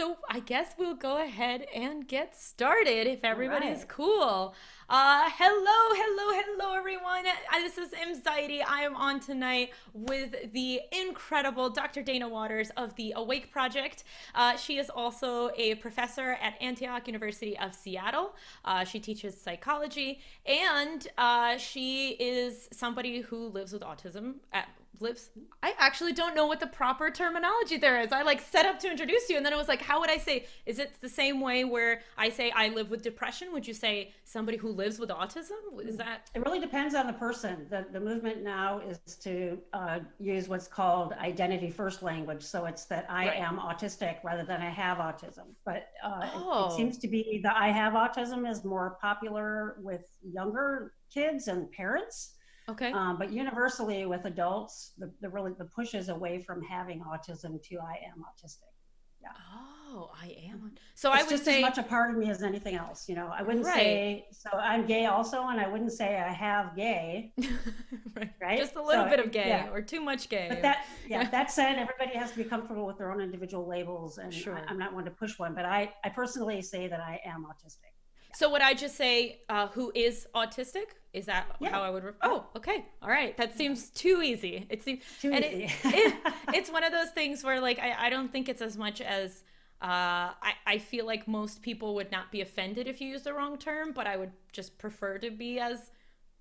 So I guess we'll go ahead and get started if All everybody's right. cool. Hello, everyone. This is Mxiety. I am on tonight with the incredible Dr. Dana Waters of the Awake Project. She is also a professor at Antioch University of Seattle. She teaches psychology, and she is somebody who lives with autism. Lives. I actually don't know what the proper terminology there is. I like set up to introduce you, and then it was like, how would I say? Is it the same way where I say I live with depression? Would you say somebody who lives with autism? Is that It really depends on the person. The movement now is to use what's called identity first language. So it's that I right? am autistic rather than I have autism. But it Oh, seems to be the I have autism is more popular with younger kids and parents. okay. But universally with adults, the push is away from having autism to I am autistic. Yeah. Oh, I am. So I It's would just as much say, a part of me as anything else. I wouldn't right. say, so I'm gay also, and I wouldn't say I have gay, Right. right? Just a little So bit of yeah. gay or too much But gay. yeah, that said, everybody has to be comfortable with their own individual labels, and Sure. I'm not one to push one, but I personally say that I am autistic. So would I just say who is autistic? Is that Yeah. how I would? Yeah. Oh, okay, all right. That Yeah. seems too easy. It seems, Too and easy. it's one of those things where like I don't think it's as much as I feel like most people would not be offended if you use the wrong term, but I would just prefer to be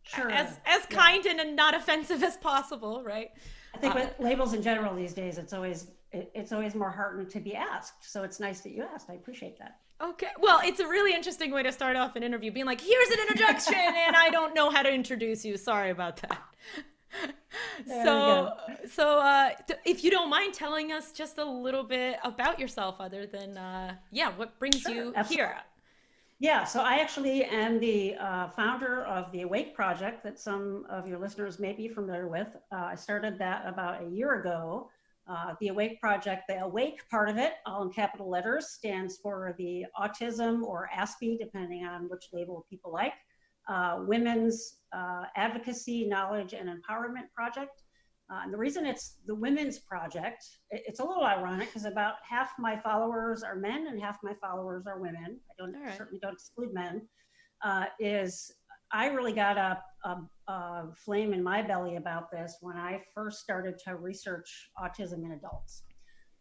Sure. as Yeah. kind and not offensive as possible, right? I think Uh, with labels in general these days, it's always more heartening to be asked. So it's nice that you asked. I appreciate that. Okay. Well, it's a really interesting way to start off an interview, being like, here's an introduction, and I don't know how to introduce you. Sorry about that. There we So, go. if you don't mind telling us just a little bit about yourself, other than, yeah, what brings Sure. you here? Absolutely. Yeah, so I actually am the founder of the Awake Project that some of your listeners may be familiar with. I started that about a year ago. The Awake Project, the Awake part of it, all in capital letters, stands for the Autism or ASPE, depending on which label people like, Women's Advocacy, Knowledge, and Empowerment Project. And the reason it's the Women's Project, it's a little ironic because about half my followers are men and half my followers are women. I don't All right. certainly don't exclude men. Is I really got a flame in my belly about this when I first started to research autism in adults.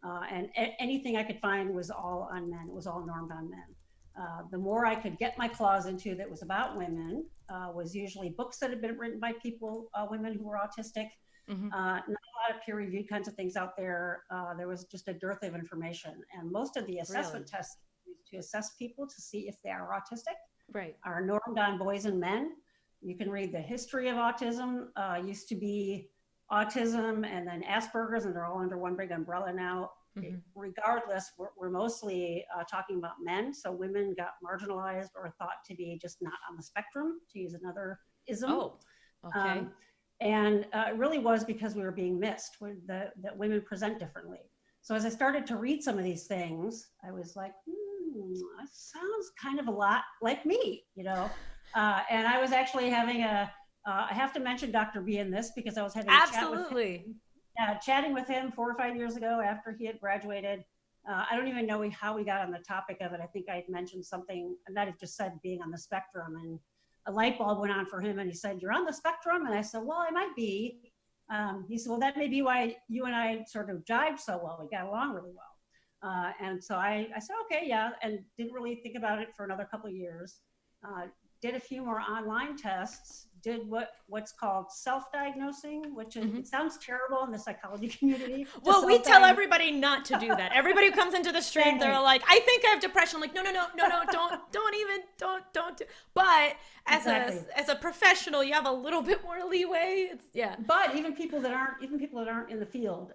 And anything I could find was all on men. It was all normed on men. The more I could get my claws into that was about women was usually books that had been written by people, women who were autistic, Mm-hmm. not a lot of peer-reviewed kinds of things out there. There was just a dearth of information, and most of the Really? assessment tests used to assess people to see if they are autistic Right. are normed on boys and men. You can read the history of autism. Used to be autism and then Asperger's, and they're all under one big umbrella now. Mm-hmm. Regardless, we're mostly talking about men. So women got marginalized or thought to be just not on the spectrum, to use another ism. Oh, okay. Um, and it really was because we were being missed, that women present differently. So as I started to read some of these things, I was like, that sounds kind of a lot like me. And I was actually having I have to mention Dr. B in this because I was having a chat with him, Absolutely. chatting with him 4 or 5 years ago after he had graduated. I don't even know how we got on the topic of it. I think I had mentioned something, and that had just said being on the spectrum, and a light bulb went on for him, and he said, "You're on the spectrum?" And I said, "Well, I might be." He said, "Well, that may be why you and I sort of jived so well. We got along really well." And so I said, "Okay, yeah," and didn't really think about it for another couple of years. Uh, did a few more online tests, did what's called self-diagnosing, which is, Mm-hmm. it sounds terrible in the psychology community to Well, we tell self-diagnose. everybody not to do that. Everybody who comes into the stream, they're Exactly. like, "I think I have depression." I'm like, no, don't even, don't do. But Exactly. as a professional, you have a little bit more leeway. It's yeah. But even people that aren't in the field,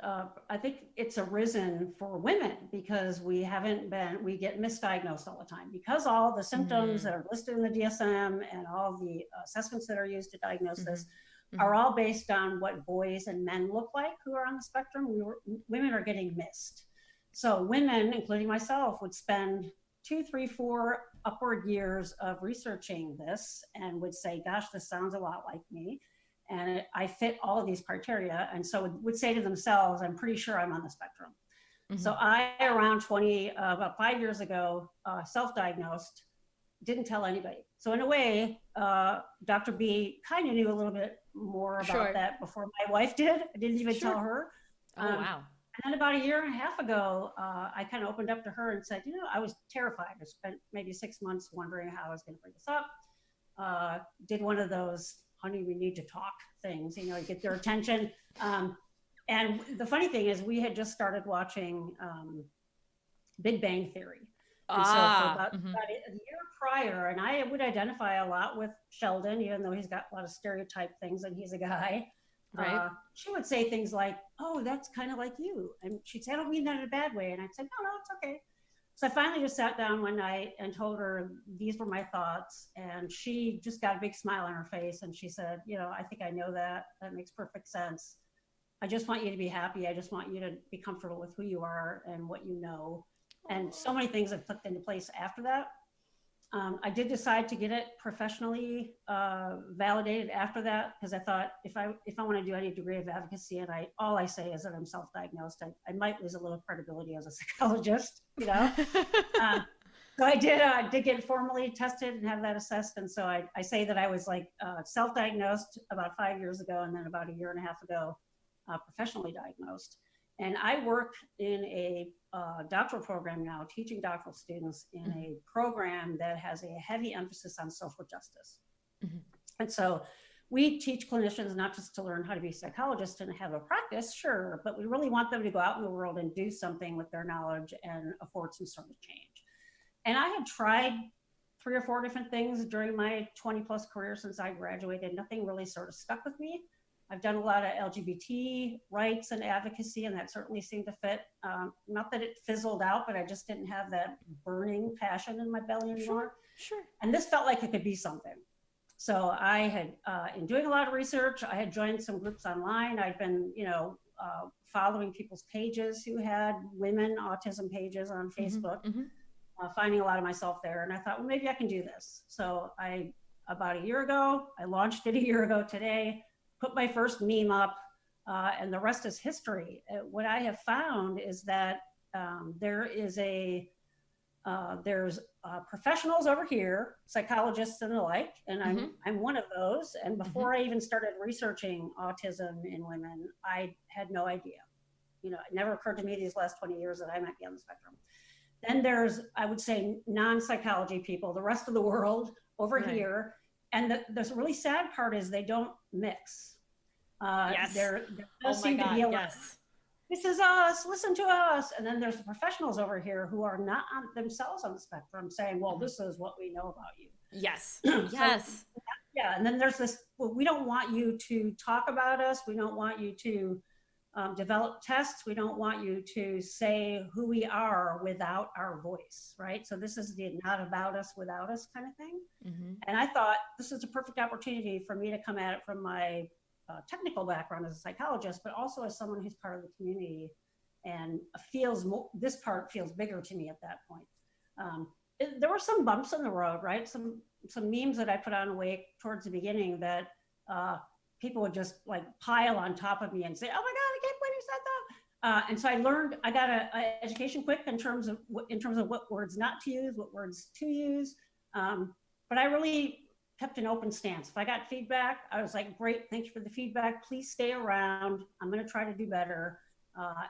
I think it's arisen for women because we get misdiagnosed all the time because all the symptoms Mm-hmm. that are listed in the DSM and all the assessments that are used to diagnose Mm-hmm. this Mm-hmm. are all based on what boys and men look like who are on the spectrum. Women are getting missed. So women, including myself, would spend 2, 3, 4 upward years of researching this and would say, gosh, this sounds a lot like me. And I fit all of these criteria. And so would say to themselves, I'm pretty sure I'm on the spectrum. So I, around about 5 years ago, self-diagnosed, didn't tell anybody. So in a way, Dr. B kind of knew a little bit more about Sure. that before my wife did. I didn't even Sure. tell her. Oh, wow. And then about a year and a half ago, I kind of opened up to her and said, I was terrified. I spent maybe 6 months wondering how I was going to bring this up. Did one of those, honey, we need to talk things, you get their attention. And the funny thing is we had just started watching Big Bang Theory. And so for about a year prior, and I would identify a lot with Sheldon, even though he's got a lot of stereotype things and he's a guy. Right. She would say things like, oh, that's kind of like you. And she'd say, I don't mean that in a bad way. And I'd say, no, it's okay. So I finally just sat down one night and told her these were my thoughts. And she just got a big smile on her face. And she said, I think I know that. That makes perfect sense. I just want you to be happy. I just want you to be comfortable with who you are and what you know. And so many things have clicked into place after that. I did decide to get it professionally validated after that, because I thought if I want to do any degree of advocacy, and all I say is that I'm self-diagnosed, I might lose a little credibility as a psychologist, So I did get formally tested and have that assessed. And so I say that I was like self-diagnosed about 5 years ago, and then about a year and a half ago, professionally diagnosed. And I work in a doctoral program now, teaching doctoral students in a program that has a heavy emphasis on social justice. And so we teach clinicians not just to learn how to be psychologists and have a practice, sure, but we really want them to go out in the world and do something with their knowledge and afford some sort of change. And I had tried 3 or 4 different things during my 20 plus career since I graduated. Nothing really sort of stuck with me. I've done a lot of LGBT rights and advocacy, and that certainly seemed to fit. Not that it fizzled out, but I just didn't have that burning passion in my belly anymore. Sure. And this felt like it could be something. So I had, in doing a lot of research, I had joined some groups online. I'd been, following people's pages who had women autism pages on Facebook, finding a lot of myself there. And I thought, well, maybe I can do this. So about a year ago, I launched it a year ago today, put my first meme up, and the rest is history. What I have found is that there's professionals over here, psychologists and the like, and I'm one of those. And before I even started researching autism in women, I had no idea. It never occurred to me these last 20 years that I might be on the spectrum. Then there's, I would say, non-psychology people, the rest of the world over here. And the really sad part is they don't mix. Yes. There does seem to be a lot. This is us, listen to us. And then there's the professionals over here who are not themselves on the spectrum saying, well, this is what we know about you. Yes. Yes. Yeah. And then there's this, well, we don't want you to talk about us. We don't want you to develop tests. We don't want you to say who we are without our voice, right? So this is the not about us, without us kind of thing. And I thought this is a perfect opportunity for me to come at it from my technical background as a psychologist, but also as someone who's part of the community and this part feels bigger to me at that point. There were some bumps in the road, right? Some memes that I put on Awake towards the beginning that people would just like pile on top of me and say, oh my God, I can't believe you said that. And so I got an education quick in terms of what words not to use, what words to use. But I really kept an open stance. If I got feedback, I was like, great, thank you for the feedback. Please stay around. I'm going to try to do better.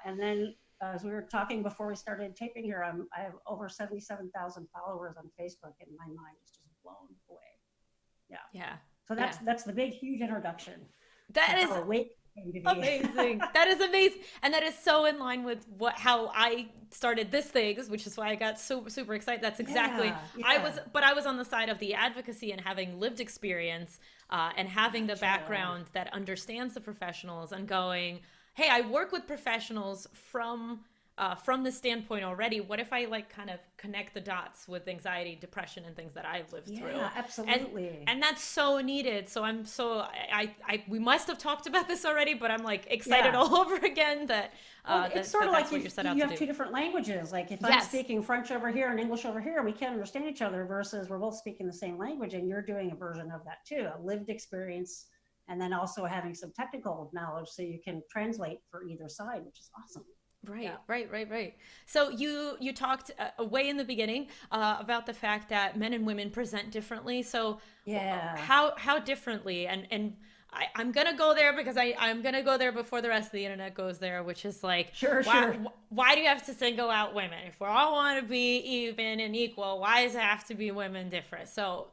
And then as we were talking before we started taping here, I have over 77,000 followers on Facebook, and my mind is just blown away. Yeah. So that's the big, huge introduction. That is amazing. That is amazing. And that is so in line with how I started this thing, which is why I got super excited. That's exactly, I was on the side of the advocacy and having lived experience and having the background that understands the professionals and going, hey, I work with professionals from the standpoint already. What if I kind of connect the dots with anxiety, depression, and things that I've lived through? Yeah, absolutely. And that's so needed. So we must have talked about this already, but I'm excited all over again that it's sort of like what you're set out you to have do. 2 different languages. Like if I'm speaking French over here and English over here, we can't understand each other versus we're both speaking the same language, and you're doing a version of that too, a lived experience, and then also having some technical knowledge so you can translate for either side, which is awesome. Right, Yeah. right. So you talked way in the beginning about the fact that men and women present differently. So Yeah. how differently? And I'm gonna go there because I'm gonna go there before the rest of the internet goes there, which is like Sure, why sure. why do you have to single out women? If we all want to be even and equal, why does it have to be women different? So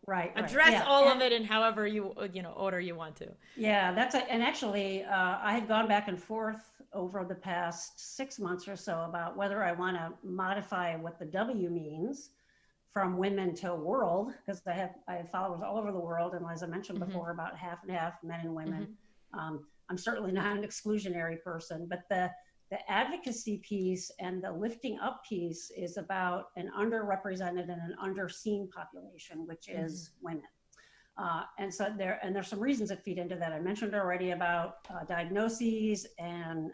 Right, right. address Yeah. all of And it in however you know order you want to. yeah, and actually, I had gone back and forth over the past 6 months or so about whether I want to modify what the W means from women to world, because I have followers all over the world, and as I mentioned Mm-hmm. before, about half and half men and women. Mm-hmm. I'm certainly not an exclusionary person, but the advocacy piece and the lifting up piece is about an underrepresented and an underseen population, which Mm-hmm. is women. And there's some reasons that feed into that. I mentioned already about diagnoses and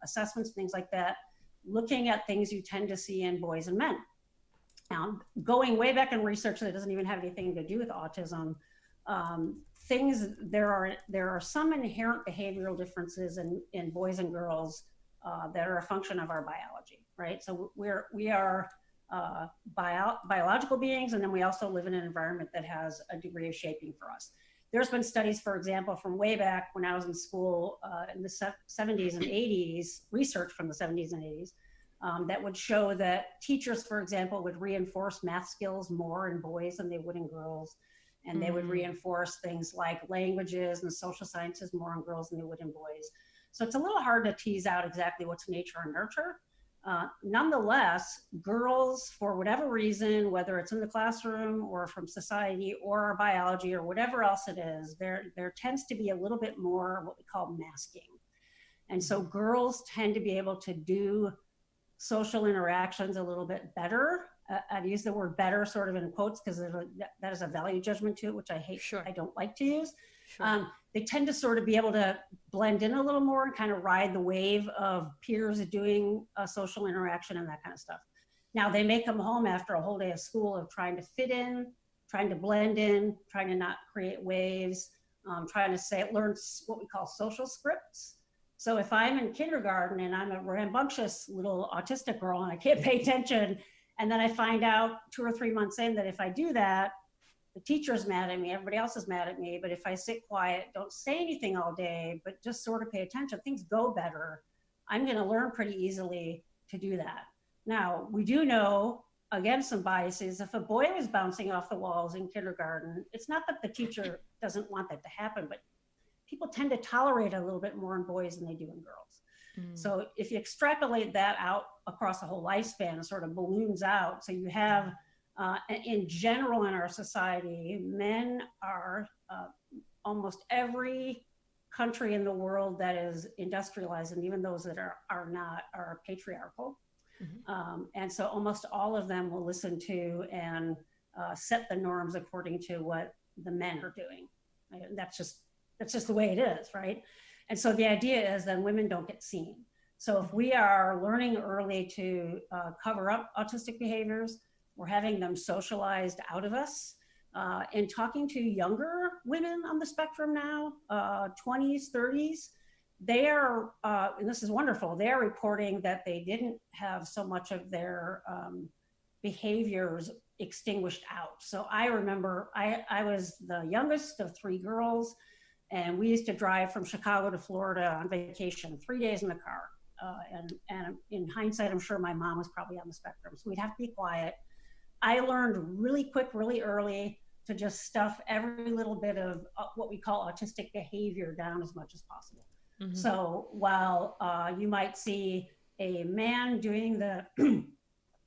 assessments, things like that, looking at things you tend to see in boys and men. Now, going way back in research that doesn't even have anything to do with autism, there are some inherent behavioral differences in boys and girls that are a function of our biology, right? So we are biological beings, and then we also live in an environment that has a degree of shaping for us. There's been studies, for example, from way back when I was in school in the 70s and 80s, research from the 70s and 80s, that would show that teachers, for example, would reinforce math skills more in boys than they would in girls. And they would reinforce things like languages and social sciences more in girls than they would in boys. So it's a little hard to tease out exactly what's nature and nurture. Nonetheless, girls, for whatever reason, whether it's in the classroom or from society or our biology or whatever else it is, there tends to be a little bit more what we call masking. And so girls tend to be able to do social interactions a little bit better. I've used the word better sort of in quotes because that is a value judgment to it, which Sure. I don't like to use. Sure. They tend to sort of be able to blend in a little more and kind of ride the wave of peers doing a social interaction and that kind of stuff. Now, they may come home after a whole day of school of trying to fit in, trying to blend in, trying to not create waves, trying to learn what we call social scripts. So if I'm in kindergarten and I'm a rambunctious little autistic girl and I can't pay attention, and then I find out 2 or 3 months in that if I do that, the teacher's mad at me, everybody else is mad at me, but if I sit quiet, don't say anything all day, but just sort of pay attention, things go better. I'm going to learn pretty easily to do that. Now, we do know, again, some biases. If a boy was bouncing off the walls in kindergarten, it's not that the teacher doesn't want that to happen, but people tend to tolerate a little bit more in boys than they do in girls. So if you extrapolate that out across a whole lifespan, it sort of balloons out. So you have, in general in our society, men are almost every country in the world that is industrialized, and even those that are not, are patriarchal. And so almost all of them will listen to and set the norms according to what the men are doing. Right? And that's just the way it is, right? And so the idea is that women don't get seen. So if we are learning early to cover up autistic behaviors, we're having them socialized out of us. And talking to younger women on the spectrum now, 20s, 30s, they are, and this is wonderful, they are reporting that they didn't have so much of their behaviors extinguished out. So I remember I was the youngest of 3 girls, and we used to drive from Chicago to Florida on vacation, 3 days in the car. And in hindsight, I'm sure my mom was probably on the spectrum. So we'd have to be quiet. I learned really quick, really early to just stuff every little bit of what we call autistic behavior down as much as possible. So while you might see a man doing the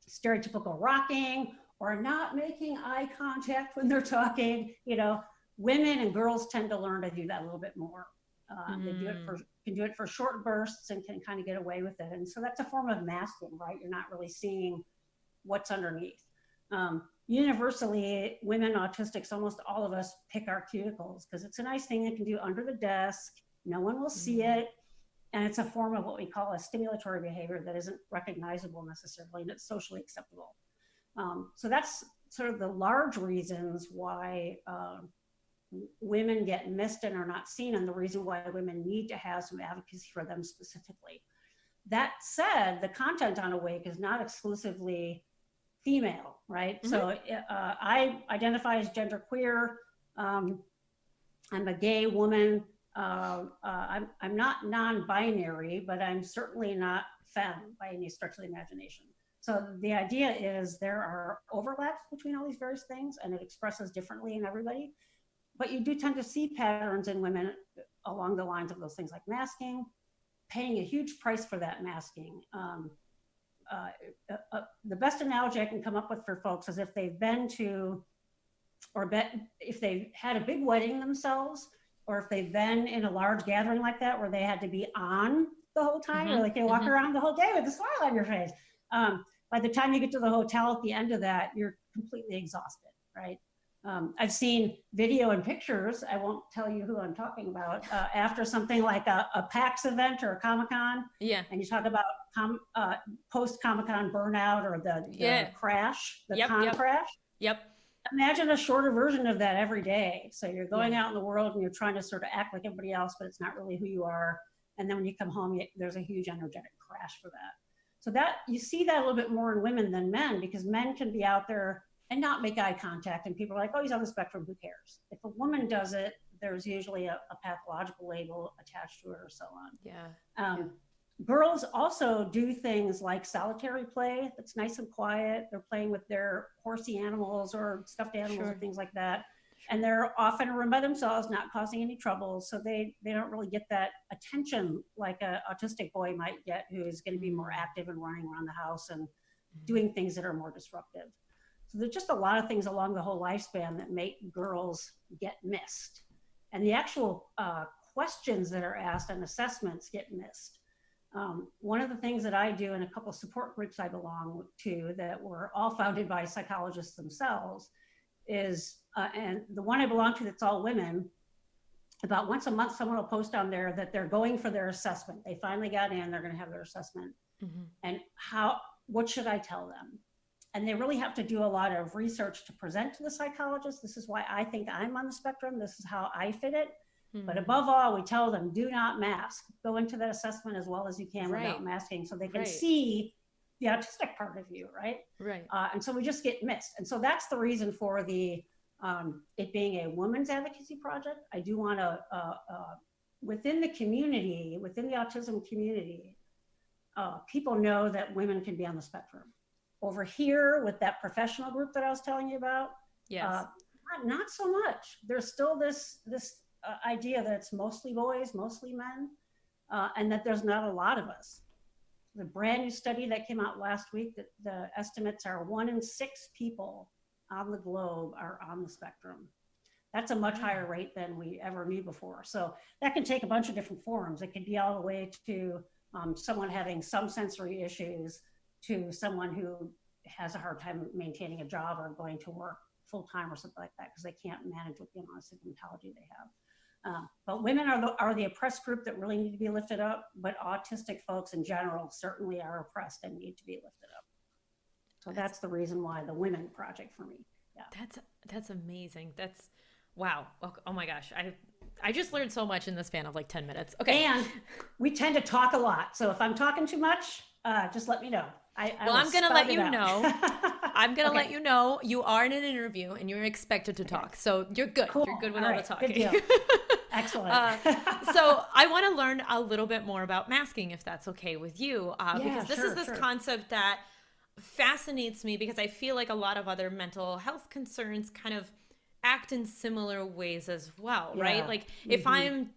stereotypical rocking or not making eye contact when they're talking, women and girls tend to learn to do that a little bit more. They can do it for short bursts and can kind of get away with it. And so that's a form of masking, right? You're not really seeing what's underneath. Universally, women autistics, almost all of us pick our cuticles because it's a nice thing you can do under the desk. No one will see it. And it's a form of what we call a stimulatory behavior that isn't recognizable necessarily, and it's socially acceptable. So that's sort of the large reasons why women get missed and are not seen, and the reason why women need to have some advocacy for them specifically. That said, the content on Awake is not exclusively female, right? Mm-hmm. So I identify as genderqueer. I'm a gay woman. I'm not non-binary, but I'm certainly not femme by any stretch of the imagination. So the idea is there are overlaps between all these various things, and it expresses differently in everybody. But you do tend to see patterns in women along the lines of those things like masking, paying a huge price for that masking. The best analogy I can come up with for folks is if they've been to, if they've had a big wedding themselves, or if they've been in a large gathering like that where they had to be on the whole time, or like you walk around the whole day with a smile on your face. By the time you get to the hotel at the end of that, you're completely exhausted, right? I've seen video and pictures, I won't tell you who I'm talking about, after something like a PAX event or a Comic-Con. Yeah. And you talk about post-Comic-Con burnout or the crash, the con crash. Yep. Imagine a shorter version of that every day. So you're going out in the world and you're trying to sort of act like everybody else, but it's not really who you are. And then when you come home, there's a huge energetic crash for that. So that you see that a little bit more in women than men, because men can be out there and not make eye contact, and people are like, oh, he's on the spectrum, who cares? If a woman does it, there's usually a pathological label attached to it or so on. Yeah. Girls also do things like solitary play that's nice and quiet. They're playing with their horsey animals or stuffed animals and things like that. And they're often a room by themselves, not causing any trouble. So they don't really get that attention like an autistic boy might get, who is going to be more active and running around the house and doing things that are more disruptive. So there's just a lot of things along the whole lifespan that make girls get missed. And the actual questions that are asked and assessments get missed. One of the things that I do in a couple of support groups I belong to that were all founded by psychologists themselves is, and the one I belong to that's all women, about once a month someone will post on there that they're going for their assessment. They finally got in, they're going to have their assessment. And what should I tell them? And they really have to do a lot of research to present to the psychologist. This is why I think I'm on the spectrum. This is how I fit it. But above all, we tell them, do not mask. Go into that assessment as well as you can without masking, so they can see the autistic part of you, right? And so we just get missed. And so that's the reason for the it being a women's advocacy project. I do want to, within the community, within the autism community, people know that women can be on the spectrum. Over here with that professional group that I was telling you about, not so much. There's still this idea that it's mostly boys, mostly men, and that there's not a lot of us. The brand new study that came out last week, that the estimates are 1 in 6 people on the globe are on the spectrum. That's a much higher rate than we ever knew before. So that can take a bunch of different forms. It could be all the way to someone having some sensory issues, to someone who has a hard time maintaining a job or going to work full-time or something like that because they can't manage with the amount of symptomatology they have. But women are the oppressed group that really need to be lifted up, but autistic folks in general certainly are oppressed and need to be lifted up. So that's the reason why the Women Project for me. Yeah. That's amazing. That's wow. Oh my gosh. I just learned so much in the span of like 10 minutes. Okay. And we tend to talk a lot. So if I'm talking too much, just let me know. I'm going to let you know. I'm going to let you know you are in an interview and you're expected to talk. So you're good. Cool. You're good with all the talking. Good deal. Excellent. So I want to learn a little bit more about masking, if that's okay with you, because this is this concept that fascinates me, because I feel like a lot of other mental health concerns kind of act in similar ways as well, right? Like if I'm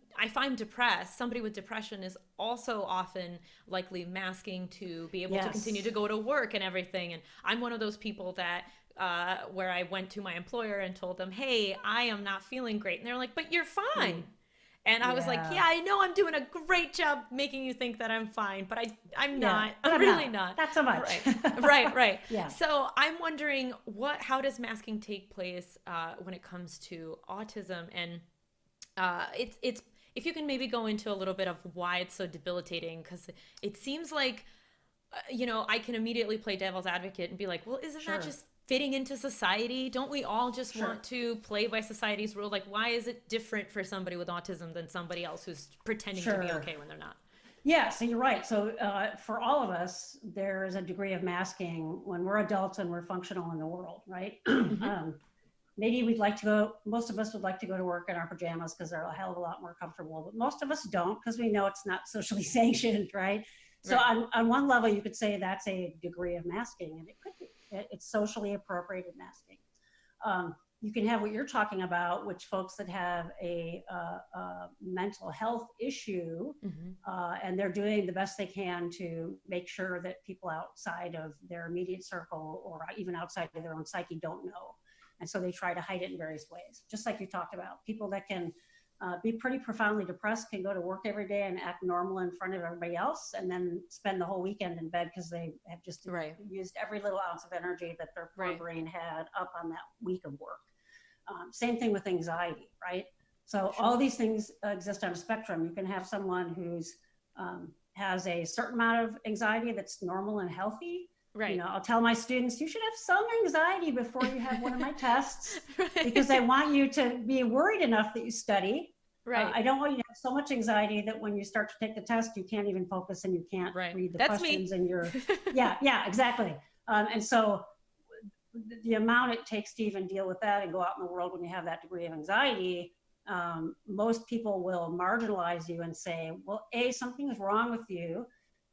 depressed, somebody with depression is also often likely masking to be able to continue to go to work and everything. And I'm one of those people that where I went to my employer and told them, hey, I am not feeling great. And they're like, but you're fine. And I was like, yeah, I know I'm doing a great job making you think that I'm fine, but I'm not. I'm really not. Not so much. Right. Yeah. So I'm wondering how does masking take place when it comes to autism? And it's if you can maybe go into a little bit of why it's so debilitating, because it seems like, I can immediately play devil's advocate and be like, well, isn't that just fitting into society? Don't we all just want to play by society's rule? Like, why is it different for somebody with autism than somebody else who's pretending to be okay when they're not? Yeah, so you're right. So for all of us, there is a degree of masking when we're adults and we're functional in the world, right? Mm-hmm. Maybe we'd like to go, most of us would like to go to work in our pajamas because they're a hell of a lot more comfortable, but most of us don't because we know it's not socially sanctioned, right? So Right. on one level, you could say that's a degree of masking, and it could be. It's socially appropriated masking. You can have what you're talking about, which folks that have a mental health issue, Mm-hmm. and they're doing the best they can to make sure that people outside of their immediate circle or even outside of their own psyche don't know. And so they try to hide it in various ways, just like you talked about. People that can be pretty profoundly depressed can go to work every day and act normal in front of everybody else and then spend the whole weekend in bed because they have just Right. used every little ounce of energy that their poor Right. brain had up on that week of work. Same thing with anxiety, right? So Sure. all these things exist on a spectrum. You can have someone who's has a certain amount of anxiety that's normal and healthy. Right. You know, I'll tell my students, you should have some anxiety before you have one of my tests Right. because I want you to be worried enough that you study. Right. I don't want you to have so much anxiety that when you start to take the test, you can't even focus and you can't Right. read the That's questions me. and you're, yeah, exactly. And so the amount it takes to even deal with that and go out in the world when you have that degree of anxiety, most people will marginalize you and say, well, A, something is wrong with you,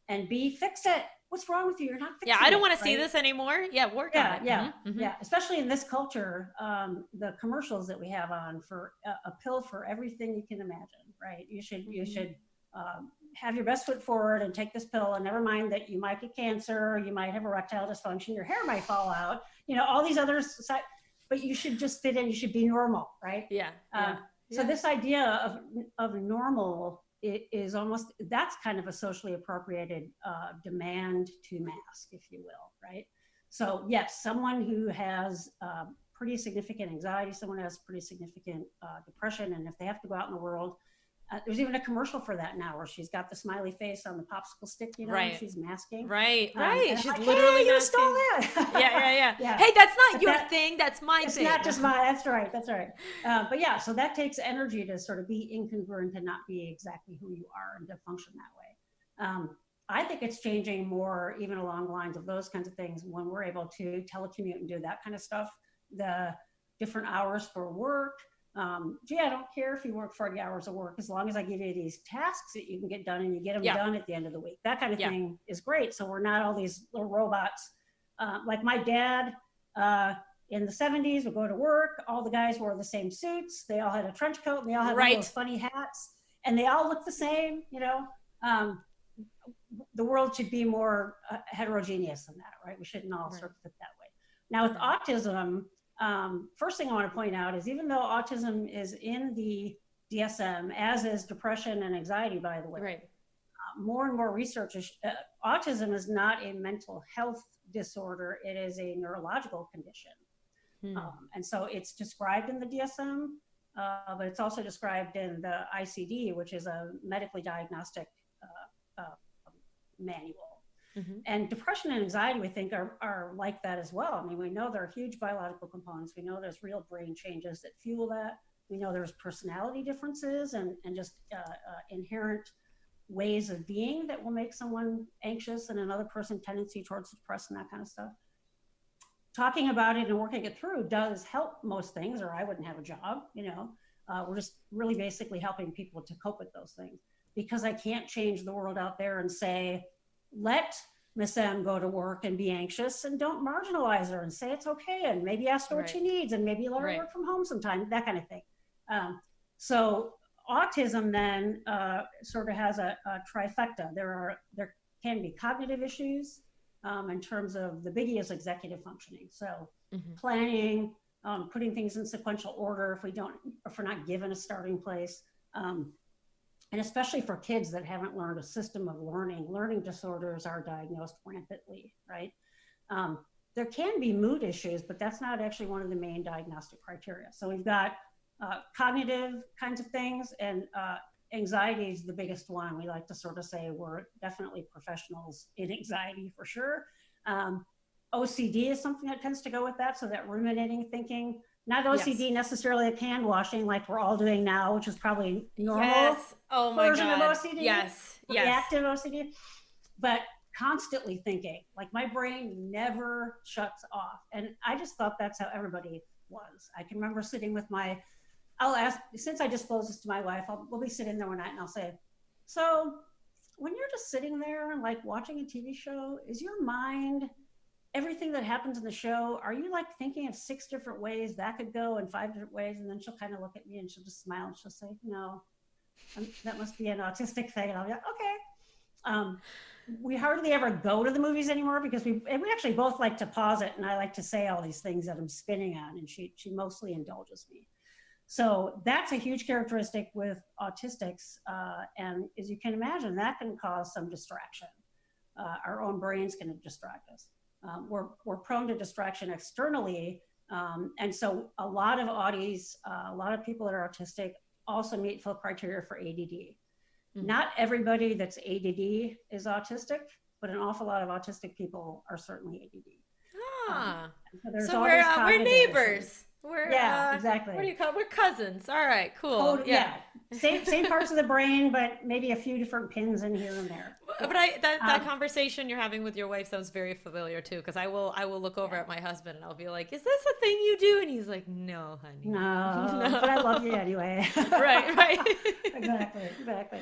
and B, fix it. What's wrong with you? You're not fixing Yeah, I don't it, want to see right? this anymore. Yeah, work on Yeah, it. yeah, Mm-hmm. Mm-hmm. yeah. Especially in this culture, the commercials that we have on for a pill for everything you can imagine, right? You should have your best foot forward and take this pill, and never mind that you might get cancer, you might have erectile dysfunction, your hair might fall out, you know, all these others. But you should just fit in. You should be normal, right? Yeah. Yeah. So Yeah. this idea of normal is almost, that's kind of a socially appropriated demand to mask, if you will, right? So yes, someone who has pretty significant anxiety, someone who has pretty significant depression, and if they have to go out in the world, there's even a commercial for that now where she's got the smiley face on the popsicle stick, you know, Right. and she's masking. Right. And She's I'm like, literally hey, you masking. stole that. Yeah. Yeah. Hey, that's not But your thing. That's my it's thing. not just my, that's right. But yeah, so that takes energy to sort of be incongruent and not be exactly who you are and to function that way. I think it's changing more even along the lines of those kinds of things when we're able to telecommute and do that kind of stuff. The different hours for work. Gee, I don't care if you work 40 hours of work as long as I give you these tasks that you can get done and you get them done at the end of the week. That kind of thing is great. So we're not all these little robots. Like my dad, in the 70s would go to work. All the guys wore the same suits. They all had a trench coat and they all had one of those funny hats and they all looked the same, you know. The world should be more heterogeneous than that, right? We shouldn't all sort of fit that way. Now with autism, first thing I want to point out is even though autism is in the DSM, as is depression and anxiety, by the way, more and more research is, autism is not a mental health disorder. It is a neurological condition. And so it's described in the DSM, but it's also described in the ICD, which is a medically diagnostic manual. And depression and anxiety, we think, are like that as well. I mean, we know there are huge biological components. We know there's real brain changes that fuel that. We know there's personality differences and just inherent ways of being that will make someone anxious and another person tendency towards depression, that kind of stuff. Talking about it and working it through does help most things, or I wouldn't have a job, you know. We're just really basically helping people to cope with those things, because I can't change the world out there and say, let Miss M go to work and be anxious, and don't marginalize her and say it's okay, and maybe ask her what she needs, and maybe let her work from home sometime, that kind of thing. So autism then sort of has a trifecta. There can be cognitive issues in terms of the biggie is executive functioning. So planning, putting things in sequential order if we're not given a starting place. And especially for kids that haven't learned a system of learning disorders are diagnosed rampantly, right? There can be mood issues, but that's not actually one of the main diagnostic criteria. So we've got cognitive kinds of things, and anxiety is the biggest one. We like to sort of say we're definitely professionals in anxiety for sure. OCD is something that tends to go with that. So that ruminating thinking, Not Yes. OCD necessarily like hand washing like we're all doing now, which is probably normal Yes. Oh my version of God. OCD, Yes. Yes. reactive OCD, but constantly thinking. Like my brain never shuts off. And I just thought that's how everybody was. I can remember sitting with I'll ask, since I disclose this to my wife, we'll be sitting there one night and I'll say, so when you're just sitting there like watching a TV show, is your mind everything that happens in the show, are you like thinking of 6 different ways that could go and 5 different ways? And then she'll kind of look at me and she'll just smile and she'll say, no, that must be an autistic thing. And I'll be like, okay. We hardly ever go to the movies anymore because we actually both like to pause it. And I like to say all these things that I'm spinning on, and she mostly indulges me. So that's a huge characteristic with autistics. And as you can imagine, that can cause some distraction. Our own brains can distract us. We're prone to distraction externally. And so a lot of Audis, a lot of people that are autistic also meet full criteria for ADD. Mm-hmm. Not everybody that's ADD is autistic, but an awful lot of autistic people are certainly ADD. So we're neighbors. Issues. We're exactly. What do you call it? We're cousins. All right, cool. Yeah. Same parts of the brain, but maybe a few different pins in here and there. But that conversation you're having with your wife sounds very familiar too, because I will look over at my husband and I'll be like, "Is this a thing you do?" And he's like, "No, honey." No. But I love you anyway. Right. Exactly.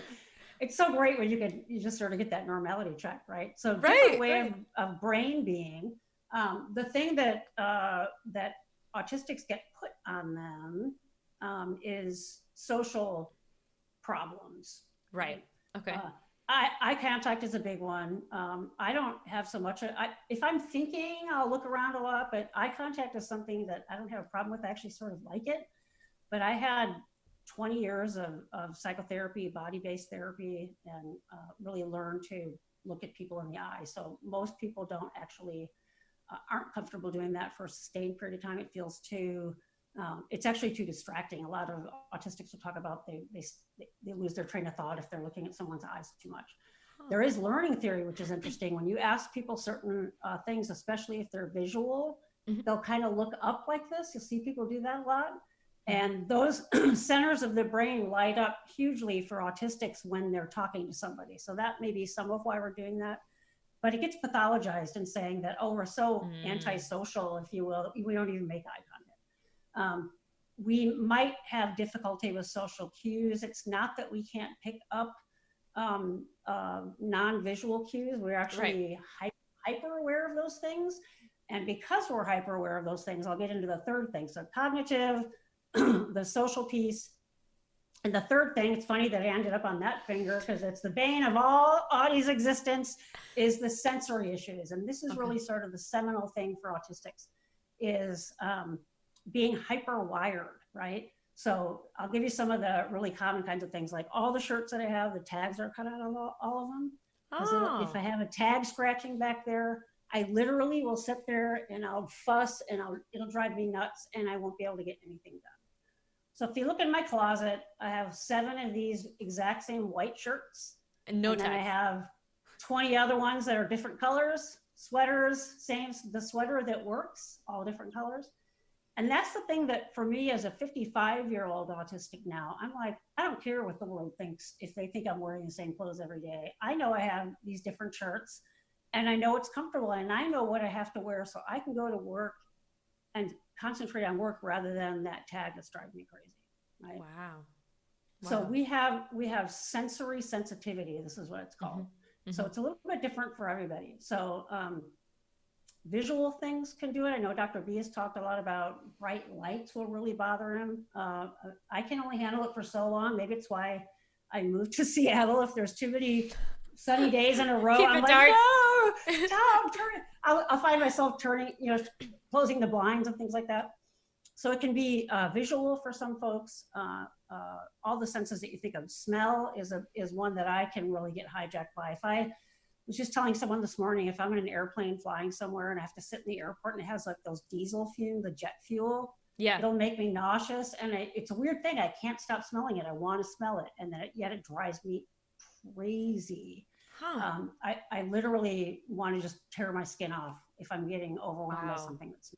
It's so great when you just sort of get that normality check, right? So different way of brain being. The thing that autistics get put on them is social problems. Right. Okay. Eye contact is a big one. I don't have so much. If I'm thinking, I'll look around a lot, but eye contact is something that I don't have a problem with. I actually sort of like it. But I had 20 years of psychotherapy, body-based therapy, and really learned to look at people in the eye. So most people don't actually aren't comfortable doing that for a sustained period of time. It feels too, it's actually too distracting. A lot of autistics will talk about they lose their train of thought if they're looking at someone's eyes too much. There is learning theory, which is interesting. When you ask people certain things, especially if they're visual, they'll kind of look up like this. You'll see people do that a lot. And those centers of the brain light up hugely for autistics when they're talking to somebody. So that may be some of why we're doing that. But it gets pathologized in saying that, oh, we're so antisocial, if you will, we don't even make eye contact. We might have difficulty with social cues. It's not that we can't pick up non-visual cues. We're actually hyper aware of those things. And because we're hyper aware of those things, I'll get into the third thing. So cognitive, the social piece. And the third thing, it's funny that I ended up on that finger because it's the bane of all Audie's existence, is the sensory issues. And this is really sort of the seminal thing for autistics, is being hyper wired, right? So I'll give you some of the really common kinds of things, like all the shirts that I have, the tags are cut out of all of them. If I have a tag scratching back there, I literally will sit there and I'll fuss and it'll drive me nuts and I won't be able to get anything done. So if you look in my closet, I have 7 of these exact same white shirts. And then I have 20 other ones that are different colors, sweaters, the sweater that works, all different colors. And that's the thing that for me as a 55-year-old autistic now, I'm like, I don't care what the world thinks if they think I'm wearing the same clothes every day. I know I have these different shirts and I know it's comfortable and I know what I have to wear so I can go to work and concentrate on work rather than that tag that's driving me crazy. Right? Wow. So we have sensory sensitivity. This is what it's called. So it's a little bit different for everybody. So visual things can do it. I know Dr. B has talked a lot about bright lights will really bother him. I can only handle it for so long. Maybe it's why I moved to Seattle. If there's too many sunny days in a row, I'm like, dark. no, stop, turn it. I'll find myself turning, closing the blinds and things like that. So it can be visual for some folks. All the senses that you think of. Smell is one that I can really get hijacked by. If I was just telling someone this morning, if I'm in an airplane flying somewhere and I have to sit in the airport and it has like those diesel fumes, the jet fuel, it'll make me nauseous. And it's a weird thing. I can't stop smelling it. I want to smell it. And then yet it drives me crazy. I literally want to just tear my skin off if I'm getting overwhelmed by something that's.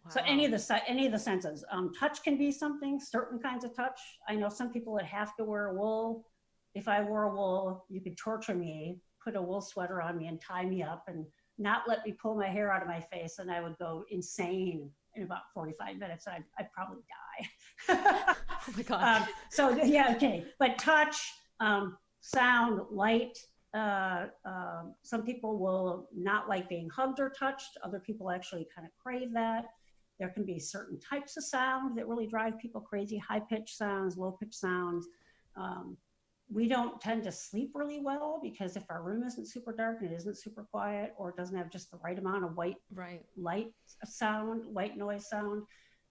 So Wow. any of the senses, touch can be something. Certain kinds of touch. I know some people that have to wear wool. If I wore wool, you could torture me, put a wool sweater on me, and tie me up, and not let me pull my hair out of my face, and I would go insane in about 45 minutes. I'd probably die. Oh my God. So yeah, okay. But touch, sound, light. Some people will not like being hugged or touched. Other people actually kind of crave that. There can be certain types of sound that really drive people crazy, high pitched sounds, low pitched sounds. Um, we don't tend to sleep really well because if our room isn't super dark and it isn't super quiet, or it doesn't have just the right amount of white Right. light sound, white noise sound.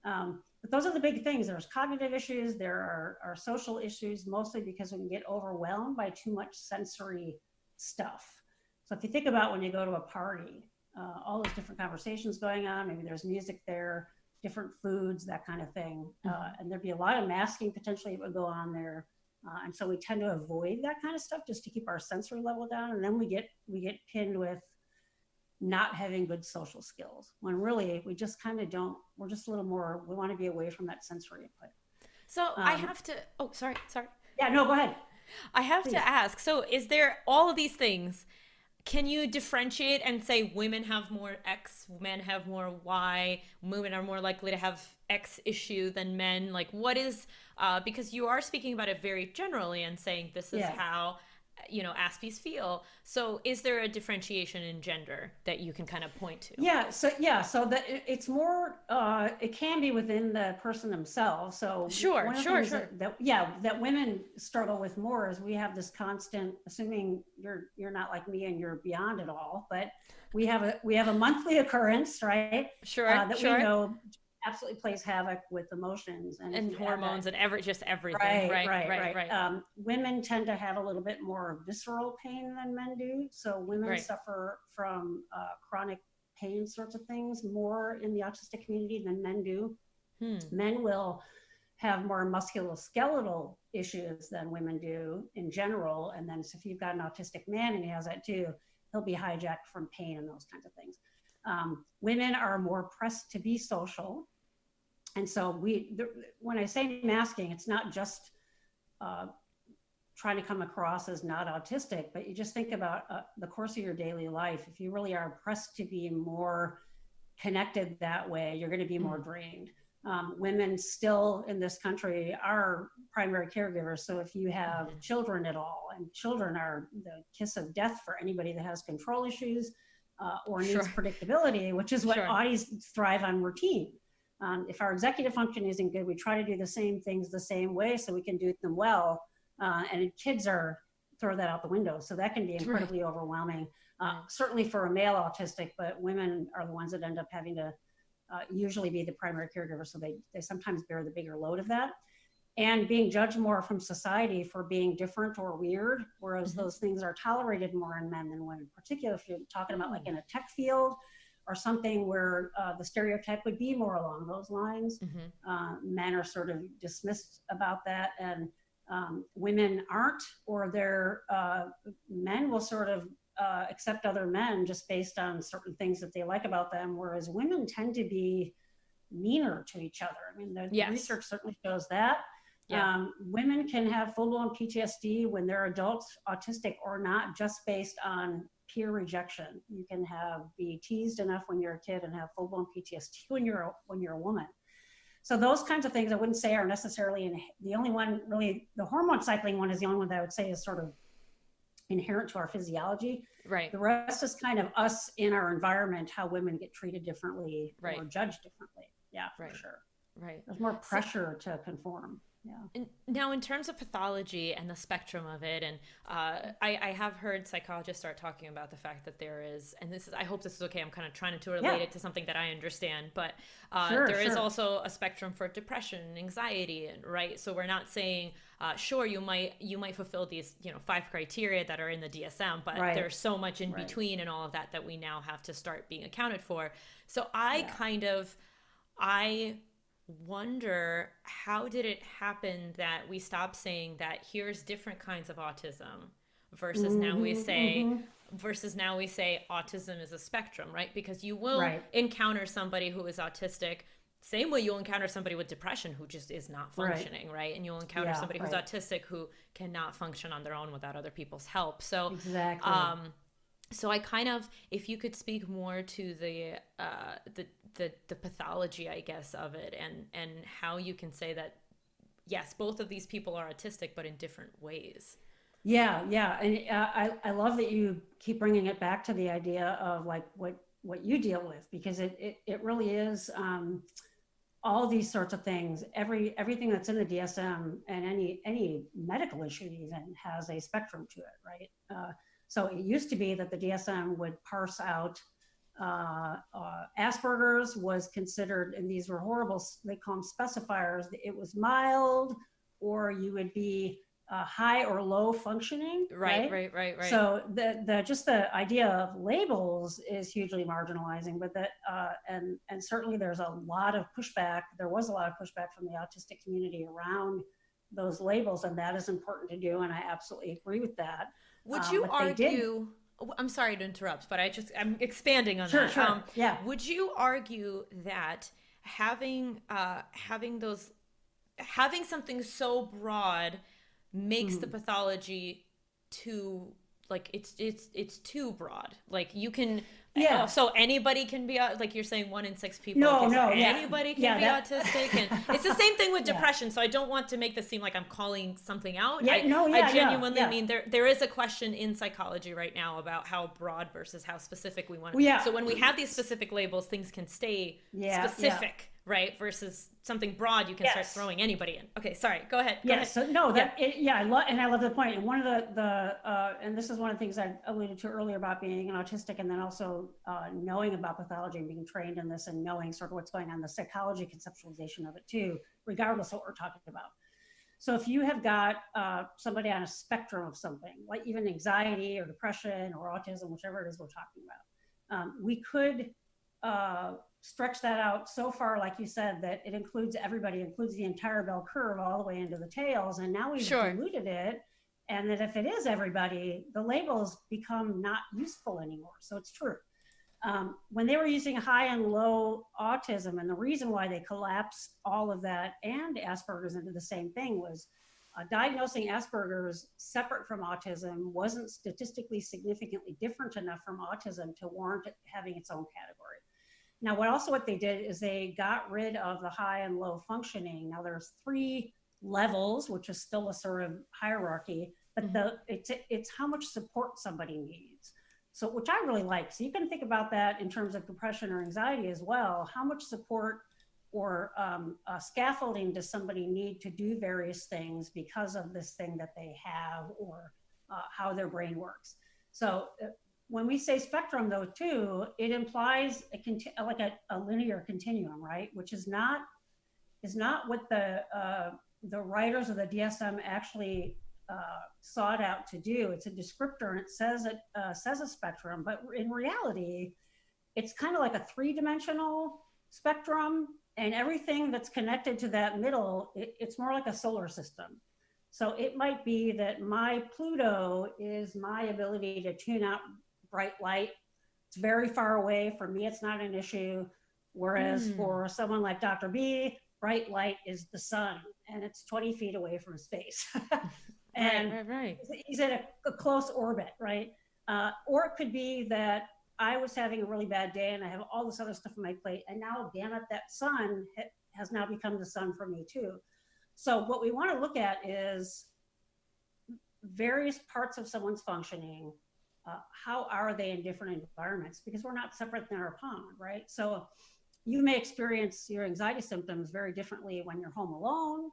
But those are the big things. There's cognitive issues, there are social issues, mostly because we can get overwhelmed by too much sensory stuff. So if you think about when you go to a party, all those different conversations going on, maybe there's music there, different foods, that kind of thing. And there'd be a lot of masking potentially that would go on there. And so we tend to avoid that kind of stuff just to keep our sensory level down. And then we get pinned with not having good social skills when really we just kind of don't. We're just a little more, we want to be away from that sensory input. So I have to, oh, sorry. Yeah, no, go ahead, I have please. to ask, so is there all of these things? Can you differentiate and say women have more X, men have more Y, women are more likely to have X issue than men? Like, what is, because you are speaking about it very generally and saying this is Yeah. how, Aspies feel. So is there a differentiation in gender that you can kind of point to? So that it's more, it can be within the person themselves. So Sure, one of the sure, things sure. that women struggle with more is we have this constant, assuming you're not like me and you're beyond it all, but we have a monthly occurrence, right? Sure, That we sure. know absolutely plays havoc with emotions. And if And you add that, hormones and just everything. right, Right, right, right, right. right, Women tend to have a little bit more visceral pain than men do. So women right. suffer from chronic pain sorts of things more in the autistic community than men do. Hmm. Men will have more musculoskeletal issues than women do in general. And then so if you've got an autistic man and he has that too, he'll be hijacked from pain and those kinds of things. Women are more pressed to be social, and so when I say masking, it's not just uh, trying to come across as not autistic, but you just think about the course of your daily life. If you really are pressed to be more connected that way, you're going to be more Mm. drained. Women still in this country are primary caregivers. So if you have Hmm. children at all, and children are the kiss of death for anybody that has control issues or needs Sure, predictability, which is what sure. Audis thrive on routine. If our executive function isn't good, we try to do the same things the same way so we can do them well. And kids are throw that out the window. So that can be Right, incredibly overwhelming, right. certainly for a male autistic, but women are the ones that end up having to usually be the primary caregiver. So they sometimes bear the bigger load of that. And being judged more from society for being different or weird, whereas Hmm. those things are tolerated more in men than women, particularly if you're talking about like Oh. in a tech field or something where the stereotype would be more along those lines. Hmm. Men are sort of dismissed about that, and women aren't, or their men will sort of accept other men just based on certain things that they like about them, whereas women tend to be meaner to each other. I mean, the Yes. research certainly shows that. Yeah. Women can have full-blown PTSD when they're adults, autistic or not, just based on peer rejection. You can be teased enough when you're a kid and have full-blown PTSD when you're a woman. So those kinds of things I wouldn't say are necessarily the only one really. The hormone cycling one is the only one that I would say is sort of inherent to our physiology. Right. The rest is kind of us in our environment, how women get treated differently Right. or judged differently. Yeah, for Right. sure. Right. There's more So, pressure to conform. Yeah. and now, in terms of pathology and the spectrum of it, and I have heard psychologists start talking about the fact that there is, and this is, I hope this is okay. I'm kind of trying to relate Yeah. it to something that I understand, but Sure. there is Sure. also a spectrum for depression, anxiety, right? So we're not saying, sure, you might fulfill these 5 criteria that are in the DSM, but Right. there's so much in Right. between and all of that that we now have to start being accounted for. So I Yeah. wonder, how did it happen that we stopped saying that here's different kinds of autism versus now we Mm-hmm. say Mm-hmm. versus now we say autism is a spectrum, right? Because you will Right. encounter somebody who is autistic same way you'll encounter somebody with depression who just is not Right. functioning, right? And you'll encounter Yeah. somebody who's Right. autistic who cannot function on their own without other people's help. So Exactly. um so I kind of, if you could speak more to the pathology, I guess, of it, and how you can say that yes, both of these people are autistic, but in different ways. Yeah, yeah, and I love that you keep bringing it back to the idea of like what you deal with, because it really is all these sorts of things. Everything that's in the DSM and any medical issue even has a spectrum to it, right? So it used to be that the DSM would parse out Asperger's was considered, and these were horrible. They call them specifiers. It was mild, or you would be high or low functioning, Right, right? right, right, right. So the just the idea of labels is hugely marginalizing, but that and certainly there's a lot of pushback. There was a lot of pushback from the autistic community around those labels, and that is important to do. And I absolutely agree with that. Would you What they did, argue? I'm sorry to interrupt, but I'm expanding on sure, that. sure, yeah. Would you argue that having those having something so broad makes the Mhm. pathology too, like it's too broad? Like you can, oh, Yeah. so anybody can be like you're saying 1 in 6 people. No, Okay, so no, yeah, anybody can yeah, be that, autistic, and it's the same thing with yeah, depression. So I don't want to make this seem like I'm calling something out. yeah, no, I yeah, yeah, genuinely yeah, mean there is a question in psychology right now about how broad versus how specific we want. well, yeah, So when we have these specific labels, things can stay yeah, yeah, specific, right? Versus something broad, you can start yes. throwing anybody in. Okay, sorry. Go ahead. Go Yeah, ahead. so no, Yeah. yeah, I love the point. And one of and this is one of the things I alluded to earlier about being an autistic, and then also knowing about pathology and being trained in this and knowing sort of what's going on, the psychology conceptualization of it too, regardless of what we're talking about. So if you have got somebody on a spectrum of something, like even anxiety or depression or autism, whichever it is we're talking about, we could stretch that out so far, like you said, that it includes everybody, includes the entire bell curve all the way into the tails. And now we've Sure. diluted it. And that if it is everybody, the labels become not useful anymore. So it's true. When they were using high and low autism, and the reason why they collapsed all of that and Asperger's into the same thing was diagnosing Asperger's separate from autism wasn't statistically significantly different enough from autism to warrant it having its own category. Now, what they did is they got rid of the high and low functioning. Now there's 3 levels, which is still a sort of hierarchy, but Mm-hmm. it's how much support somebody needs. So, which I really like. So you can think about that in terms of depression or anxiety as well. How much support or scaffolding does somebody need to do various things because of this thing that they have, or how their brain works? So when we say spectrum, though, too, it implies like a linear continuum, right? Which is not what the writers of the DSM actually sought out to do. It's a descriptor, and it says a spectrum, but in reality, it's kind of like a 3-dimensional spectrum, and everything that's connected to that middle, it's more like a solar system. So it might be that my Pluto is my ability to tune out bright light. It's very far away. For me, it's not an issue. Whereas Mm. for someone like Dr. B, bright light is the sun, and it's 20 feet away from space. Right, And right, right. he's in a close orbit, right? Or it could be that I was having a really bad day and I have all this other stuff on my plate, and now, damn it, that sun has now become the sun for me too. So what we want to look at is various parts of someone's functioning. How are they in different environments? Because we're not separate than our pond, right? So you may experience your anxiety symptoms very differently when you're home alone,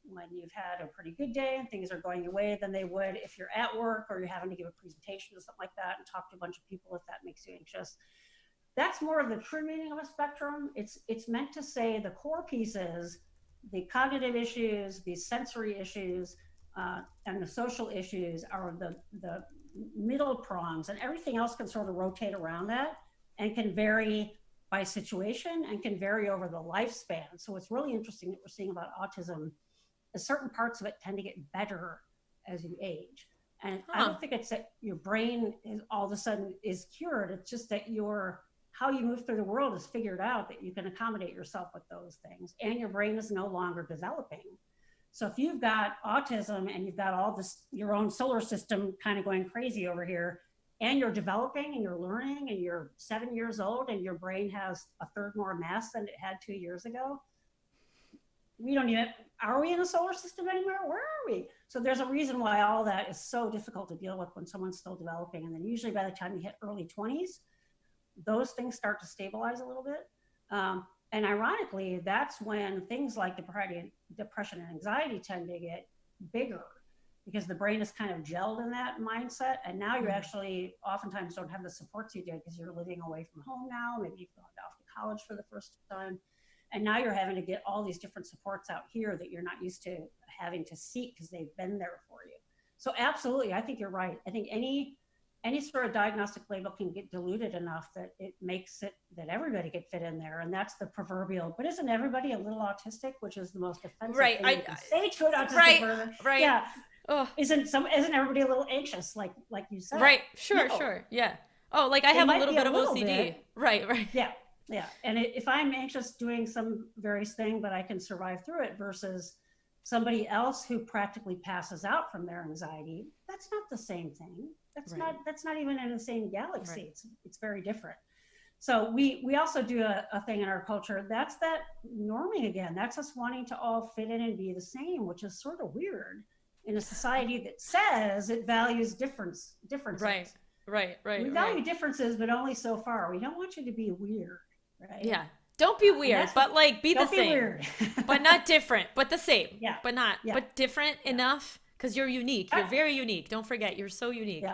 when you've had a pretty good day and things are going your way, than they would if you're at work or you're having to give a presentation or something like that and talk to a bunch of people, if that makes you anxious. That's more of the true meaning of a spectrum. It's meant to say the core pieces, the cognitive issues, the sensory issues, and the social issues are the middle prongs, and everything else can sort of rotate around that and can vary by situation and can vary over the lifespan. So it's really interesting that we're seeing about autism. Certain parts of it tend to get better as you age. And I Huh. don't think it's that your brain is all of a sudden is cured. It's just that your how you move through the world is figured out that you can accommodate yourself with those things, and your brain is no longer developing. So if you've got autism and you've got all this your own solar system kind of going crazy over here, and you're developing and you're learning and you're 7 years old and your brain has a third more mass than it had 2 years ago, we don't even, are we in a solar system anymore? Where are we? So there's a reason why all that is so difficult to deal with when someone's still developing. And then usually by the time you hit early 20s, those things start to stabilize a little bit. And ironically, that's when things like depression and anxiety tend to get bigger because the brain is kind of gelled in that mindset. And now you actually oftentimes don't have the supports you did because you're living away from home now. Maybe you've gone off to college for the first time. And now you're having to get all these different supports out here that you're not used to having to seek because they've been there for you. So absolutely, I think you're right. I think any sort of diagnostic label can get diluted enough that it makes it that everybody could fit in there. And that's the proverbial, but isn't everybody a little autistic, which is the most offensive thing you can say to an autistic person. Right. Yeah. Oh. Isn't everybody a little anxious, like you said? Right. Sure, No. sure. Yeah. Oh, like I have a little bit of OCD. Bit. Right. Yeah. Yeah. And if I'm anxious doing some various thing, but I can survive through it versus somebody else who practically passes out from their anxiety, that's not the same thing. That's not even in the same galaxy. Right. It's very different. So we also do a thing in our culture. That's that norming again. That's us wanting to all fit in and be the same, which is sort of weird in a society that says it values differences. Right. We value differences, but only so far. We don't want you to be weird, right? Yeah. Don't be weird, but like be the same. Don't be weird. But not different, but the same. Yeah. But different enough because you're unique. You're very unique. Don't forget, you're so unique.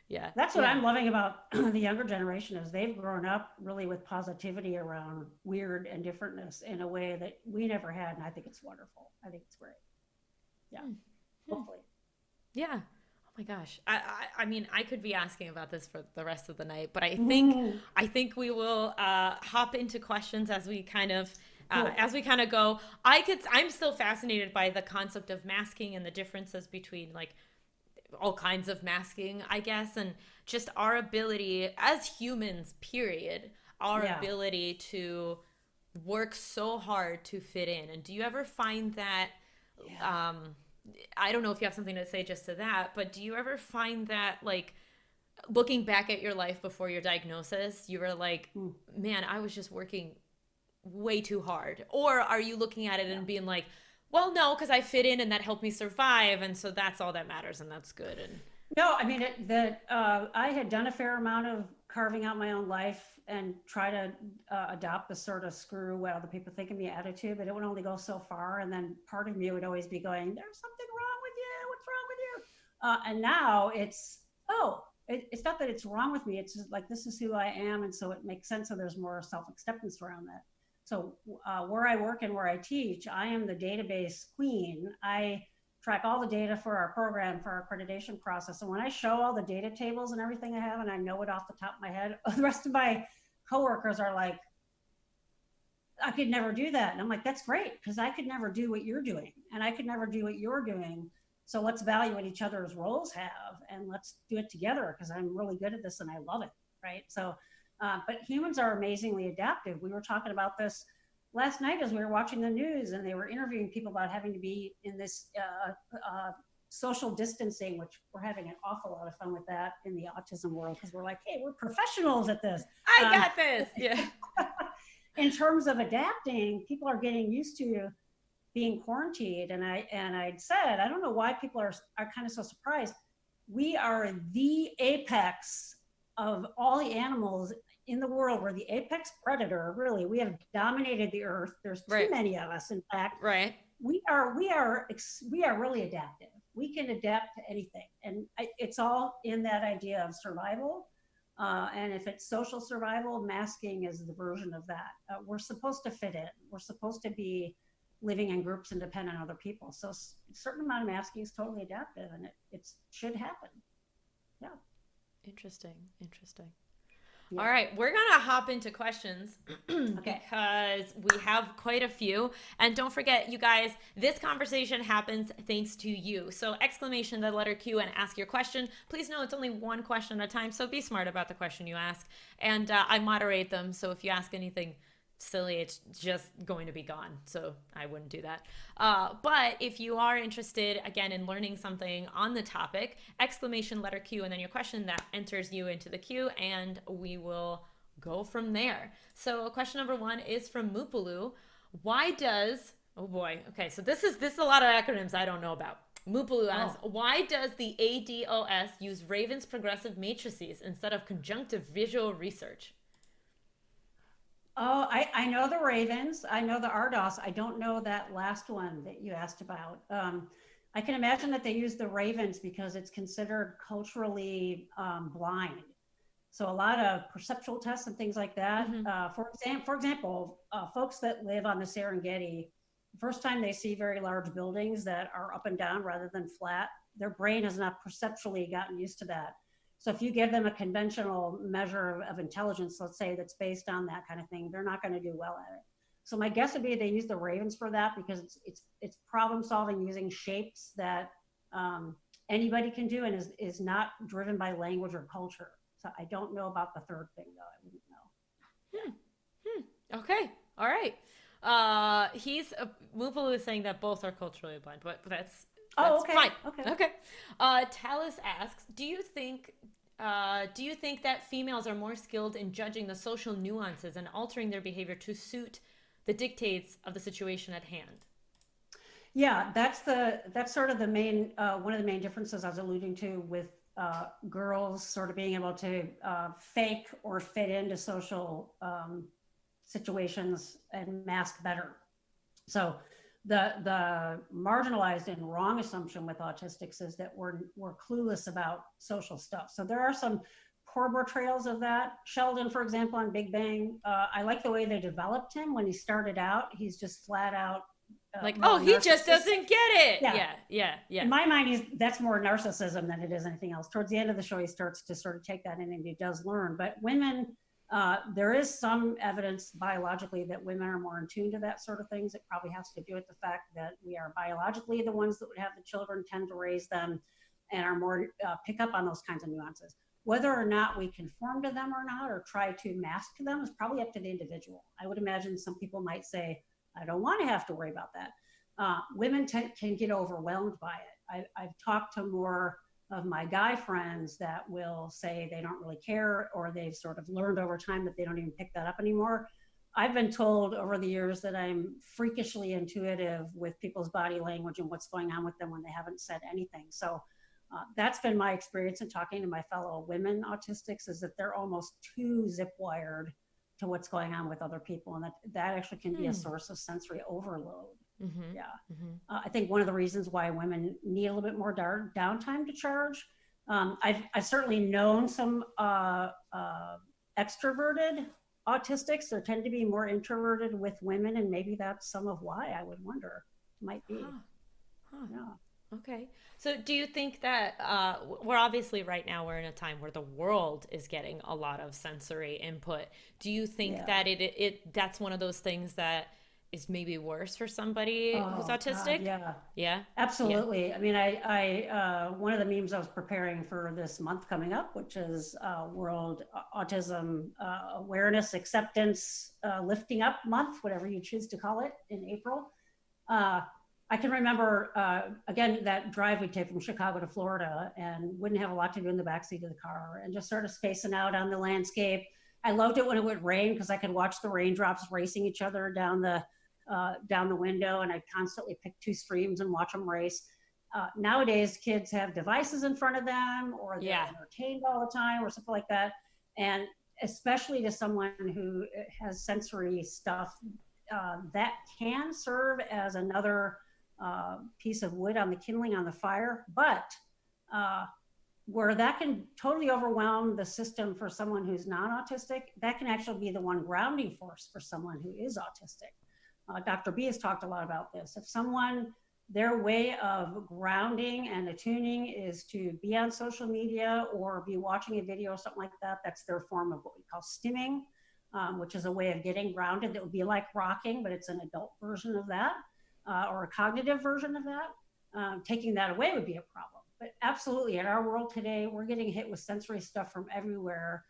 Yeah. That's what I'm loving about the younger generation is they've grown up really with positivity around weird and differentness in a way that we never had. And I think it's wonderful. I think it's great. Yeah. Hopefully. Yeah. Oh my gosh. I mean, I could be asking about this for the rest of the night, but I think we will hop into questions as we kind of go. I'm still fascinated by the concept of masking and the differences between like all kinds of masking, I guess, and just our ability as humans, period, our ability to work so hard to fit in. And do you ever find that I don't know if you have something to say just to that, but do you ever find that, like, looking back at your life before your diagnosis, you were like, man, I was just working way too hard? Or are you looking at it and being like, well, no, because I fit in and that helped me survive, and so that's all that matters, and that's good? And no, I mean, I had done a fair amount of carving out my own life and try to adopt the sort of screw what other people think of me attitude, but it would only go so far. And then part of me would always be going, there's something wrong with you. What's wrong with you? And now it's not that it's wrong with me. It's just like, this is who I am. And so it makes sense. So there's more self-acceptance around that. So where I work and where I teach, I am the database queen. I track all the data for our program, for our accreditation process. And when I show all the data tables and everything I have, and I know it off the top of my head, the rest of my coworkers are like, I could never do that. And I'm like, that's great, because I could never do what you're doing, and I could never do what you're doing. So let's value what each other's roles have, and let's do it together, because I'm really good at this and I love it, right? So, but humans are amazingly adaptive. We were talking about this last night as we were watching the news, and they were interviewing people about having to be in this social distancing, which we're having an awful lot of fun with that in the autism world, because we're like, hey, we're professionals at this. I got this. Yeah. In terms of adapting, people are getting used to being quarantined. And I'd said, I don't know why people are kind of so surprised. We are the apex of all the animals in the world. We're the apex predator, really. We have dominated the earth. There's too many of us, in fact. Right. We are really adaptive. We can adapt to anything. And it's all in that idea of survival. And if it's social survival, masking is the version of that. We're supposed to fit in. We're supposed to be living in groups and depend on other people. So a certain amount of masking is totally adaptive, and it should happen. Yeah. Interesting. All Yeah. right, we're gonna hop into questions Okay. because we have quite a few. And don't forget, you guys, this conversation happens thanks to you. So exclamation the letter Q and ask your question. Please know it's only one question at a time, so be smart about the question you ask. And I moderate them, so if you ask anything silly, it's just going to be gone. So I wouldn't do that. But if you are interested, again, in learning something on the topic, exclamation letter Q and then your question, that enters you into the queue, and we will go from there. So question number one is from Mupulu. Why does, oh boy, okay, so this is a lot of acronyms I don't know about. Mupulu asks, why does the ADOS use Raven's progressive matrices instead of conjunctive visual research? Oh, I know the Ravens. I know the RDOS. I don't know that last one that you asked about. I can imagine that they use the Ravens because it's considered culturally blind. So a lot of perceptual tests and things like that. For example, folks that live on the Serengeti, the first time they see very large buildings that are up and down rather than flat, their brain has not perceptually gotten used to that. So if you give them a conventional measure of intelligence, let's say that's based on that kind of thing, they're not going to do well at it. So my guess would be they use the Ravens for that because it's problem solving using shapes that anybody can do and is not driven by language or culture. So I don't know about the third thing though. I wouldn't know. Okay. All right. He's Mupulu is saying that both are culturally blind, but that's Okay. fine. Okay. Okay. Talus asks, do you think that females are more skilled in judging the social nuances and altering their behavior to suit the dictates of the situation at hand? Yeah, that's sort of the main one of the main differences I was alluding to with girls sort of being able to fake or fit into social situations and mask better. So the marginalized and wrong assumption with autistics is that we're clueless about social stuff. So there are some poor portrayals of that. Sheldon, for example, on Big Bang, I like the way they developed him when he started out. He's just flat out like, oh, he just doesn't get it. Yeah. In my mind, that's more narcissism than it is anything else. Towards the end of the show, he starts to sort of take that in and he does learn. But women, there is some evidence biologically that women are more in tune to that sort of things. It probably has to do with the fact that we are biologically the ones that would have the children, tend to raise them, and are more pick up on those kinds of nuances. Whether or not we conform to them or not, or try to mask them, is probably up to the individual. I would imagine some people might say, I don't want to have to worry about that. Women can get overwhelmed by it. I've talked to more of my guy friends that will say they don't really care, or they've sort of learned over time that they don't even pick that up anymore. I've been told over the years that I'm freakishly intuitive with people's body language and what's going on with them when they haven't said anything. So that's been my experience in talking to my fellow women autistics, is that they're almost too zip wired to what's going on with other people, and that actually can be a source of sensory overload. I think one of the reasons why women need a little bit more downtime to charge. I've certainly known some extroverted autistics. There tend to be more introverted with women, and maybe that's some of why, I would wonder. Might be. Yeah. Okay. So do you think that we're obviously right now we're in a time where the world is getting a lot of sensory input. Do you think that it that's one of those things that is maybe worse for somebody who's autistic? God, yeah. Absolutely. Yeah. I mean, I one of the memes I was preparing for this month coming up, which is World Autism Awareness Acceptance Lifting Up Month, whatever you choose to call it, in April. I can remember, again, that drive we'd take from Chicago to Florida, and wouldn't have a lot to do in the backseat of the car, and just sort of spacing out on the landscape. I loved it when it would rain because I could watch the raindrops racing each other down the window, and I'd constantly pick two streams and watch them race. Nowadays, kids have devices in front of them, or they're entertained all the time, or something like that. And especially to someone who has sensory stuff, that can serve as another piece of wood on the kindling on the fire, but where that can totally overwhelm the system for someone who's non-autistic, that can actually be the one grounding force for someone who is autistic. Dr. B has talked a lot about this. If someone their way of grounding and attuning is to be on social media or be watching a video or something like that. That's their form of what we call stimming, which is a way of getting grounded that would be like rocking, but it's an adult version of that, or a cognitive version of that. Taking that away would be a problem. But absolutely, in our world today, we're getting hit with sensory stuff from everywhere.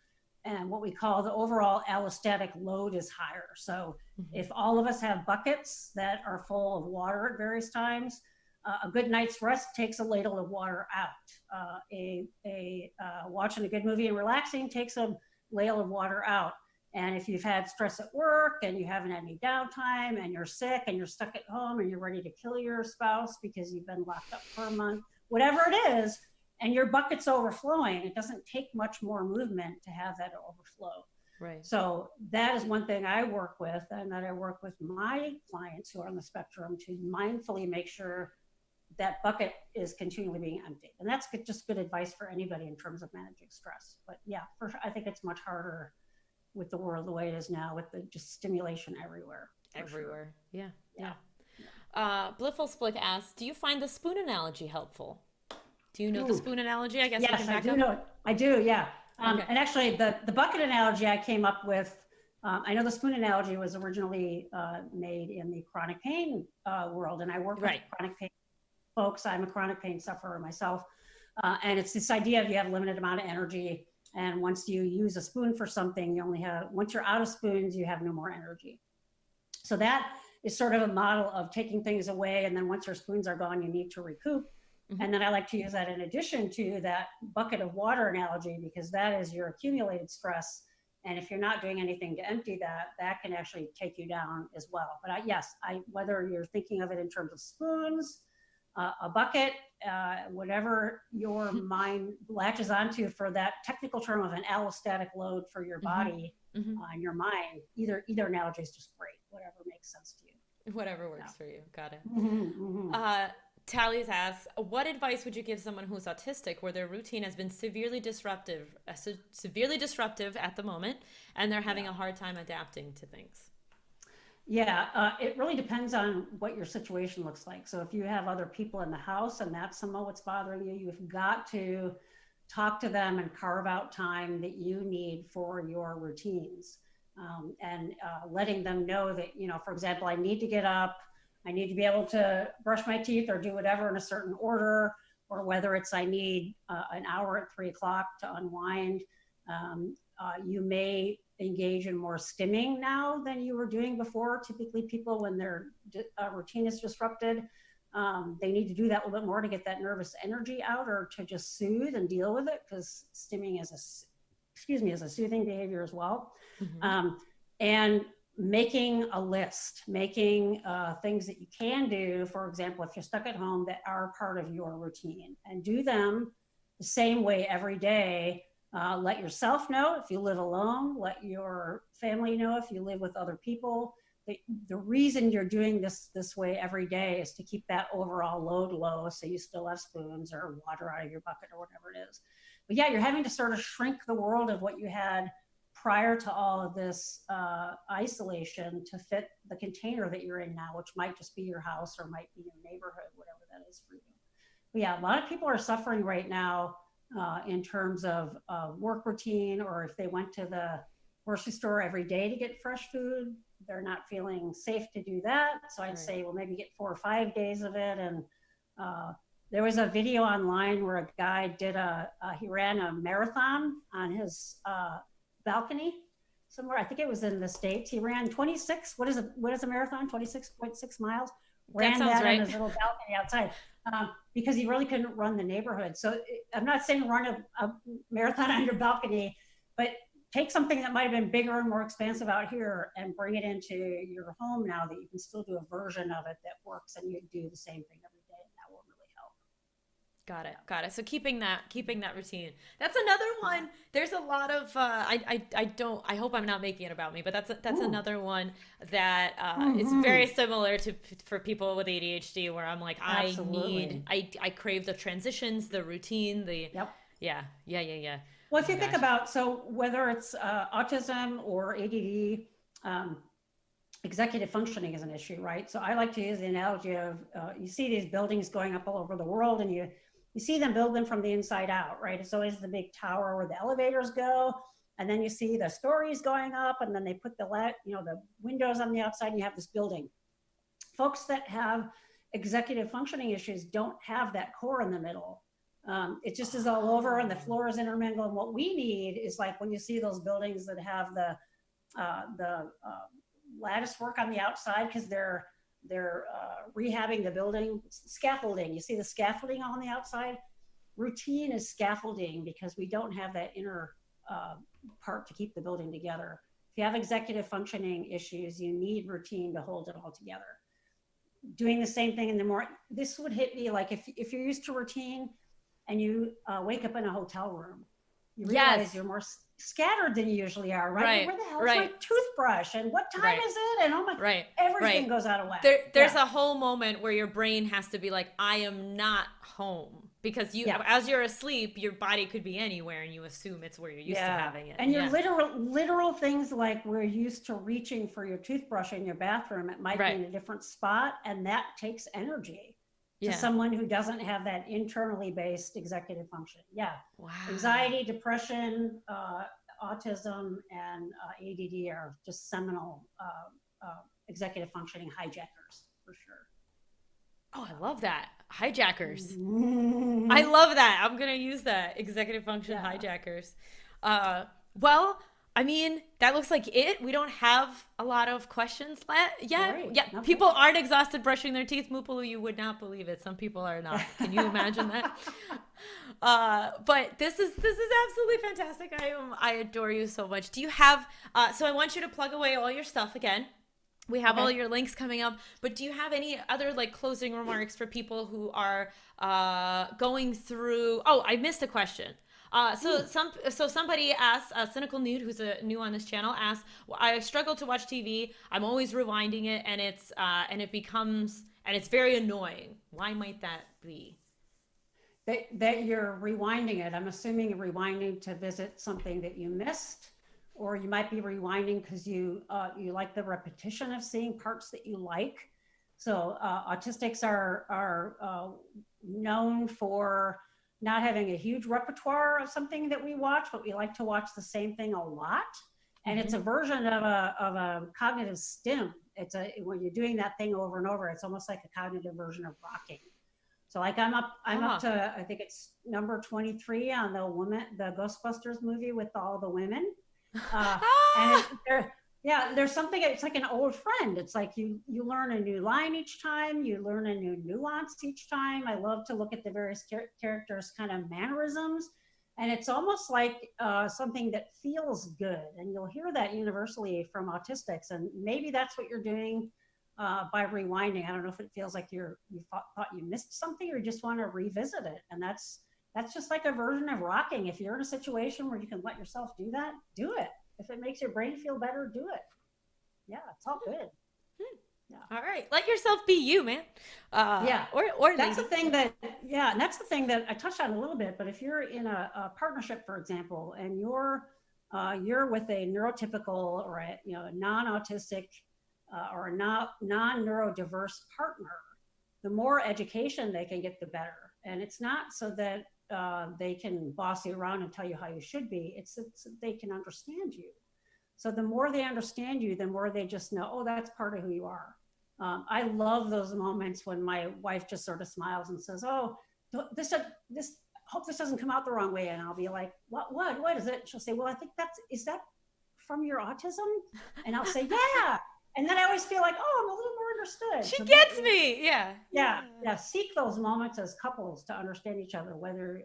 And what we call the overall allostatic load is higher. So if all of us have buckets that are full of water at various times, a good night's rest takes a ladle of water out. Watching a good movie and relaxing takes a ladle of water out. And if you've had stress at work and you haven't had any downtime and you're sick and you're stuck at home and you're ready to kill your spouse because you've been locked up for a month, whatever it is, and your bucket's overflowing, it doesn't take much more movement to have that overflow. Right. So that is one thing I work with, and that I work with my clients who are on the spectrum to mindfully make sure that bucket is continually being emptied. And that's just good advice for anybody in terms of managing stress. But yeah, I think it's much harder with the world the way it is now, with the just stimulation everywhere. Everywhere. Sure. Yeah. Blissful Splick asks, do you find the spoon analogy helpful? Do you know the spoon analogy? I guess yes, we can back I do up. know it. I do, yeah. Okay. And actually, the bucket analogy I came up with, I know the spoon analogy was originally made in the chronic pain world, and I work with chronic pain folks. I'm a chronic pain sufferer myself. And it's this idea of you have a limited amount of energy, and once you use a spoon for something, you only have, once you're out of spoons, you have no more energy. So that is sort of a model of taking things away, and then once your spoons are gone, you need to recoup. And then I like to use that in addition to that bucket of water analogy, because that is your accumulated stress. And if you're not doing anything to empty that, that can actually take you down as well. But yes, whether you're thinking of it in terms of spoons, a bucket, whatever your mind latches onto for that technical term of an allostatic load for your body and your mind, either analogy is just great, whatever makes sense to you. Whatever works for you. Got it. Tally's asks, what advice would you give someone who's autistic where their routine has been severely disruptive at the moment, and they're having a hard time adapting to things? Yeah, it really depends on what your situation looks like. So if you have other people in the house and that's some of what's bothering you, you've got to talk to them and carve out time that you need for your routines. And letting them know that, for example, I need to get up, I need to be able to brush my teeth or do whatever in a certain order, or whether it's I need an hour at 3 o'clock to unwind. You may engage in more stimming now than you were doing before. Typically people, when their routine is disrupted, they need to do that a little bit more to get that nervous energy out or to just soothe and deal with it, because stimming is a soothing behavior as well. And making a list, making things that you can do, for example, if you're stuck at home, that are part of your routine, and do them the same way every day. Let yourself know if you live alone, let your family know if you live with other people. The reason you're doing this way every day is to keep that overall load low, so you still have spoons or water out of your bucket or whatever it is. But yeah, you're having to sort of shrink the world of what you had prior to all of this isolation to fit the container that you're in now, which might just be your house or might be your neighborhood, whatever that is for you. But yeah, a lot of people are suffering right now in terms of work routine, or if they went to the grocery store every day to get fresh food, they're not feeling safe to do that. So I'd say, well, maybe get 4 or 5 days of it. And there was a video online where a guy he ran a marathon on his balcony somewhere. I think it was in the States. He ran 26, what is a marathon? 26.6 miles. Ran that on his little balcony outside because he really couldn't run the neighborhood. So I'm not saying run a marathon on your balcony, but take something that might have been bigger and more expansive out here and bring it into your home now that you can still do a version of it that works, and you do the same thing every day, and that will really help. Got it. So keeping that routine. That's another one. There's a lot of I hope I'm not making it about me, but that's another one that is very similar for people with ADHD, where I'm like, I crave the transitions, the routine, yeah. Well, if you think about, so whether it's autism or ADD, executive functioning is an issue, right? So I like to use the analogy of you see these buildings going up all over the world, and you see them build them from the inside out, right? It's always the big tower where the elevators go, and then you see the stories going up, and then they put the the windows on the outside, and you have this building. Folks that have executive functioning issues don't have that core in the middle. It just is all over, and the floor is intermingled. And what we need is like when you see those buildings that have the lattice work on the outside because they're rehabbing the building, scaffolding. You see the scaffolding on the outside. Routine is scaffolding because we don't have that inner part to keep the building together. If you have executive functioning issues, you need routine to hold it all together. Doing the same thing in the morning. This would hit me like if you're used to routine and you wake up in a hotel room, you realize you're more scattered than you usually are, right? Where the hell is my toothbrush? And what time is it? And oh my, everything goes out of whack. There's a whole moment where your brain has to be like, I am not home. Because as you're asleep, your body could be anywhere and you assume it's where you're used to having it. And your literal things like we're used to reaching for your toothbrush in your bathroom, it might be in a different spot, and that takes energy to someone who doesn't have that internally based executive function. Wow. Anxiety, depression, autism, and ADD are just seminal executive functioning hijackers for sure. Oh, I love that. Hijackers. I love that. I'm going to use that. Executive function hijackers. Well, I mean, that looks like it. We don't have a lot of questions left. No people aren't exhausted brushing their teeth. Mupulu, you would not believe it. Some people are not. Can you imagine that? But this is absolutely fantastic. I adore you so much. Do you have, so I want you to plug away all your stuff again. We have all your links coming up, but do you have any other like closing remarks for people who are going through? Oh, I missed a question. So somebody asked, Cynical Nude, who's new on this channel, asked, I struggle to watch TV. I'm always rewinding it, and it's very annoying. Why might that be? That you're rewinding it. I'm assuming you're rewinding to visit something that you missed. Or you might be rewinding because you like the repetition of seeing parts that you like. So autistics are known for not having a huge repertoire of something that we watch, but we like to watch the same thing a lot. And it's a version of a cognitive stim. When you're doing that thing over and over, it's almost like a cognitive version of rocking. So like I'm up to, I think it's number 23 on the Ghostbusters movie with all the women. And there's something, it's like an old friend. It's like you learn a new line each time, you learn a new nuance each time. I love to look at the various characters' kind of mannerisms, and it's almost like something that feels good. And you'll hear that universally from autistics, and maybe that's what you're doing by rewinding. I don't know if it feels like you thought you missed something or you just want to revisit it, and that's just like a version of rocking. If you're in a situation where you can let yourself do that, do it. If it makes your brain feel better, do it. Yeah, it's all good. Yeah. All right. Let yourself be you, man. Or that's the thing that, and that's the thing that I touched on a little bit, but if you're in a partnership, for example, and you're with a neurotypical or a non-autistic or a non-neurodiverse partner, the more education they can get, the better. And it's not so that they can boss you around and tell you how you should be. It's that they can understand you. So the more they understand you, the more they just know, oh, that's part of who you are. I love those moments when my wife just sort of smiles and says, oh, hope this doesn't come out the wrong way. And I'll be like, what is it? She'll say, well, I think is that from your autism? And I'll say, yeah. And then I always feel like, oh, I'm a little more understood. She gets me. Yeah. Seek those moments as couples to understand each other, whether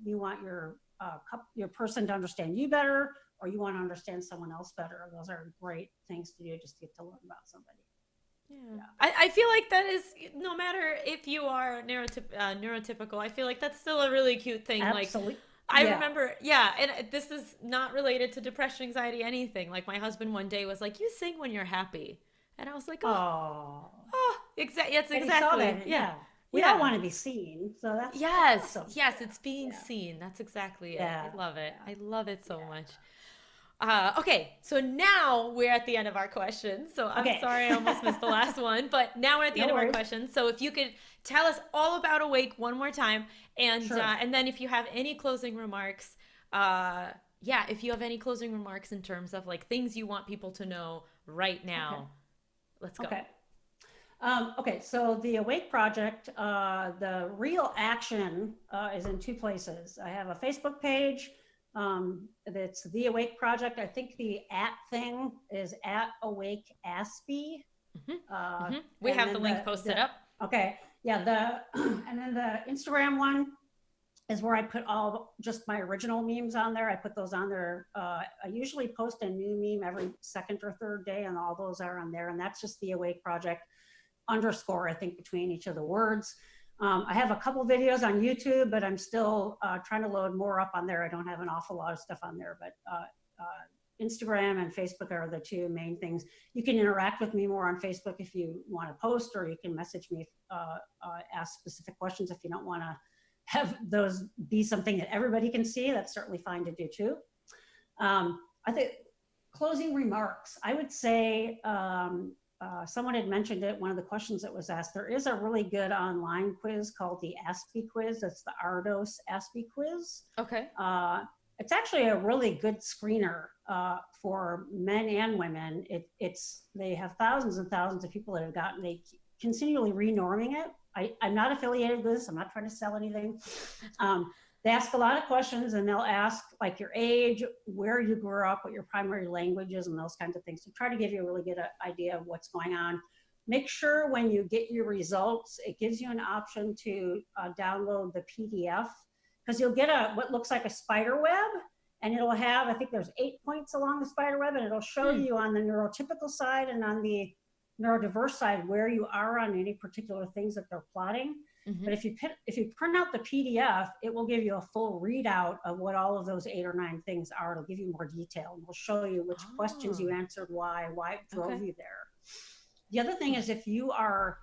you want your person to understand you better or you want to understand someone else better. Those are great things to do, just to get to learn about somebody. Yeah. I feel like that is, no matter if you are neurotypical, I feel like that's still a really cute thing. Absolutely. Like, I remember, and this is not related to depression, anxiety, anything. Like my husband one day was like, you sing when you're happy. And I was like, exactly. We all want to be seen. So that's awesome. Yes, it's being seen. That's exactly it. I love it. I love it so much. Okay, so now we're at the end of our questions. So I'm Okay. sorry I almost missed the last one, but now we're at the No end of our worries. questions. So if you could tell us all about Awake one more time, Sure. and then if you have any closing remarks, if you have any closing remarks in terms of like things you want people to know right Okay. now, let's go. Okay. Okay, so the Awake Project, the real action is in two places. I have a Facebook page that's the Awake Project. I think the at thing is at Awake Aspie. We And have the then link posted up. okay, yeah, and then the Instagram one is where I put all just my original memes on there. I put those on there. I usually post a new meme every second or third day, and all those are on there. And that's just the Awake Project underscore, I think, between each of the words. I have a couple videos on YouTube, but I'm still trying to load more up on there. I don't have an awful lot of stuff on there, but Instagram and Facebook are the two main things. You can interact with me more on Facebook if you want to post, or you can message me, ask specific questions if you don't want to have those be something that everybody can see. That's certainly fine to do too. I think closing remarks, I would say, someone had mentioned it, one of the questions that was asked, there is a really good online quiz called the Aspie quiz. It's the Ardos Aspie quiz. Okay. It's actually a really good screener for men and women. They have thousands and thousands of people that have gotten, they continually renorming it. I'm not affiliated with this. I'm not trying to sell anything. They ask a lot of questions, and they'll ask like your age, where you grew up, what your primary language is, and those kinds of things to try to give you a really good idea of what's going on. Make sure when you get your results, it gives you an option to download the PDF, because you'll get what looks like a spider web, and it'll have, I think there's 8 points along the spider web, and it'll show you on the neurotypical side and on the neurodiverse side where you are on any particular things that they're plotting. But if you print out the PDF, it will give you a full readout of what all of those 8 or 9 things are. It'll give you more detail, and will show you which questions you answered, why it drove you there. The other thing is, if you are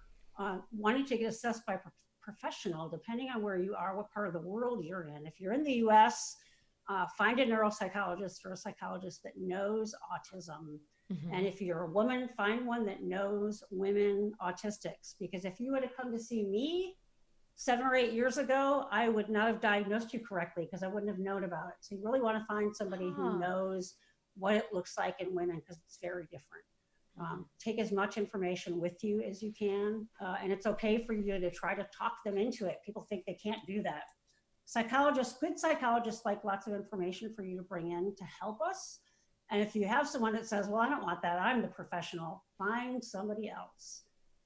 wanting to get assessed by a professional, depending on where you are, what part of the world you're in. If you're in the US, find a neuropsychologist or a psychologist that knows autism. And if you're a woman, find one that knows women autistics. Because if you would have come to see me 7 or 8 years ago, I would not have diagnosed you correctly, because I wouldn't have known about it. So you really want to find somebody who knows what it looks like in women, because it's very different. Take as much information with you as you can. And it's okay for you to try to talk them into it. People think they can't do that. Good psychologists like lots of information for you to bring in to help us. And if you have someone that says, well, I don't want that, I'm the professional, find somebody else.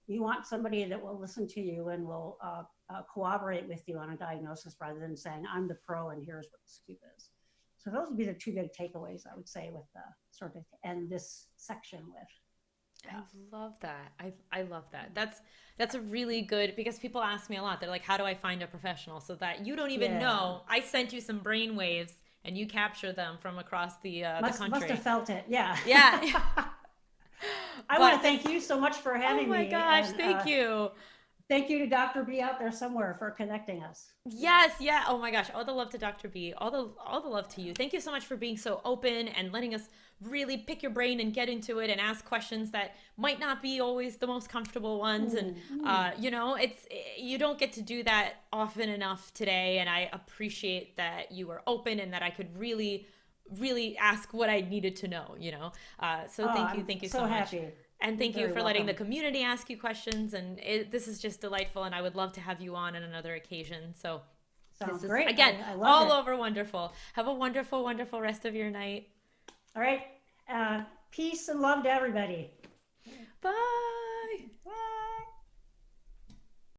You want somebody that will listen to you and will cooperate with you on a diagnosis, rather than saying, I'm the pro and here's what the scoop is. So those would be the two big takeaways, I would say, with sort of end this section with. I love that. I love that. That's a really good, because people ask me a lot. They're like, how do I find a professional? So that you don't even know. I sent you some brain waves and you capture them from across the country. Must have felt it. Yeah. Yeah. I want to thank you so much for having me. Oh my gosh, thank you. Thank you to Dr. B out there somewhere for connecting us. Yes, yeah. Oh my gosh, all the love to Dr. B. All the love to you. Thank you so much for being so open and letting us really pick your brain and get into it and ask questions that might not be always the most comfortable ones. And you don't get to do that often enough today. And I appreciate that you were open and that I could really ask what I needed to know. So thank you so much. Happy. And thank you for letting the community ask you questions. And this is just delightful. And I would love to have you on another occasion. So sounds this is, great. Again, I all it. over wonderful. Have a wonderful, wonderful rest of your night. All right. Peace and love to everybody. Bye. Bye.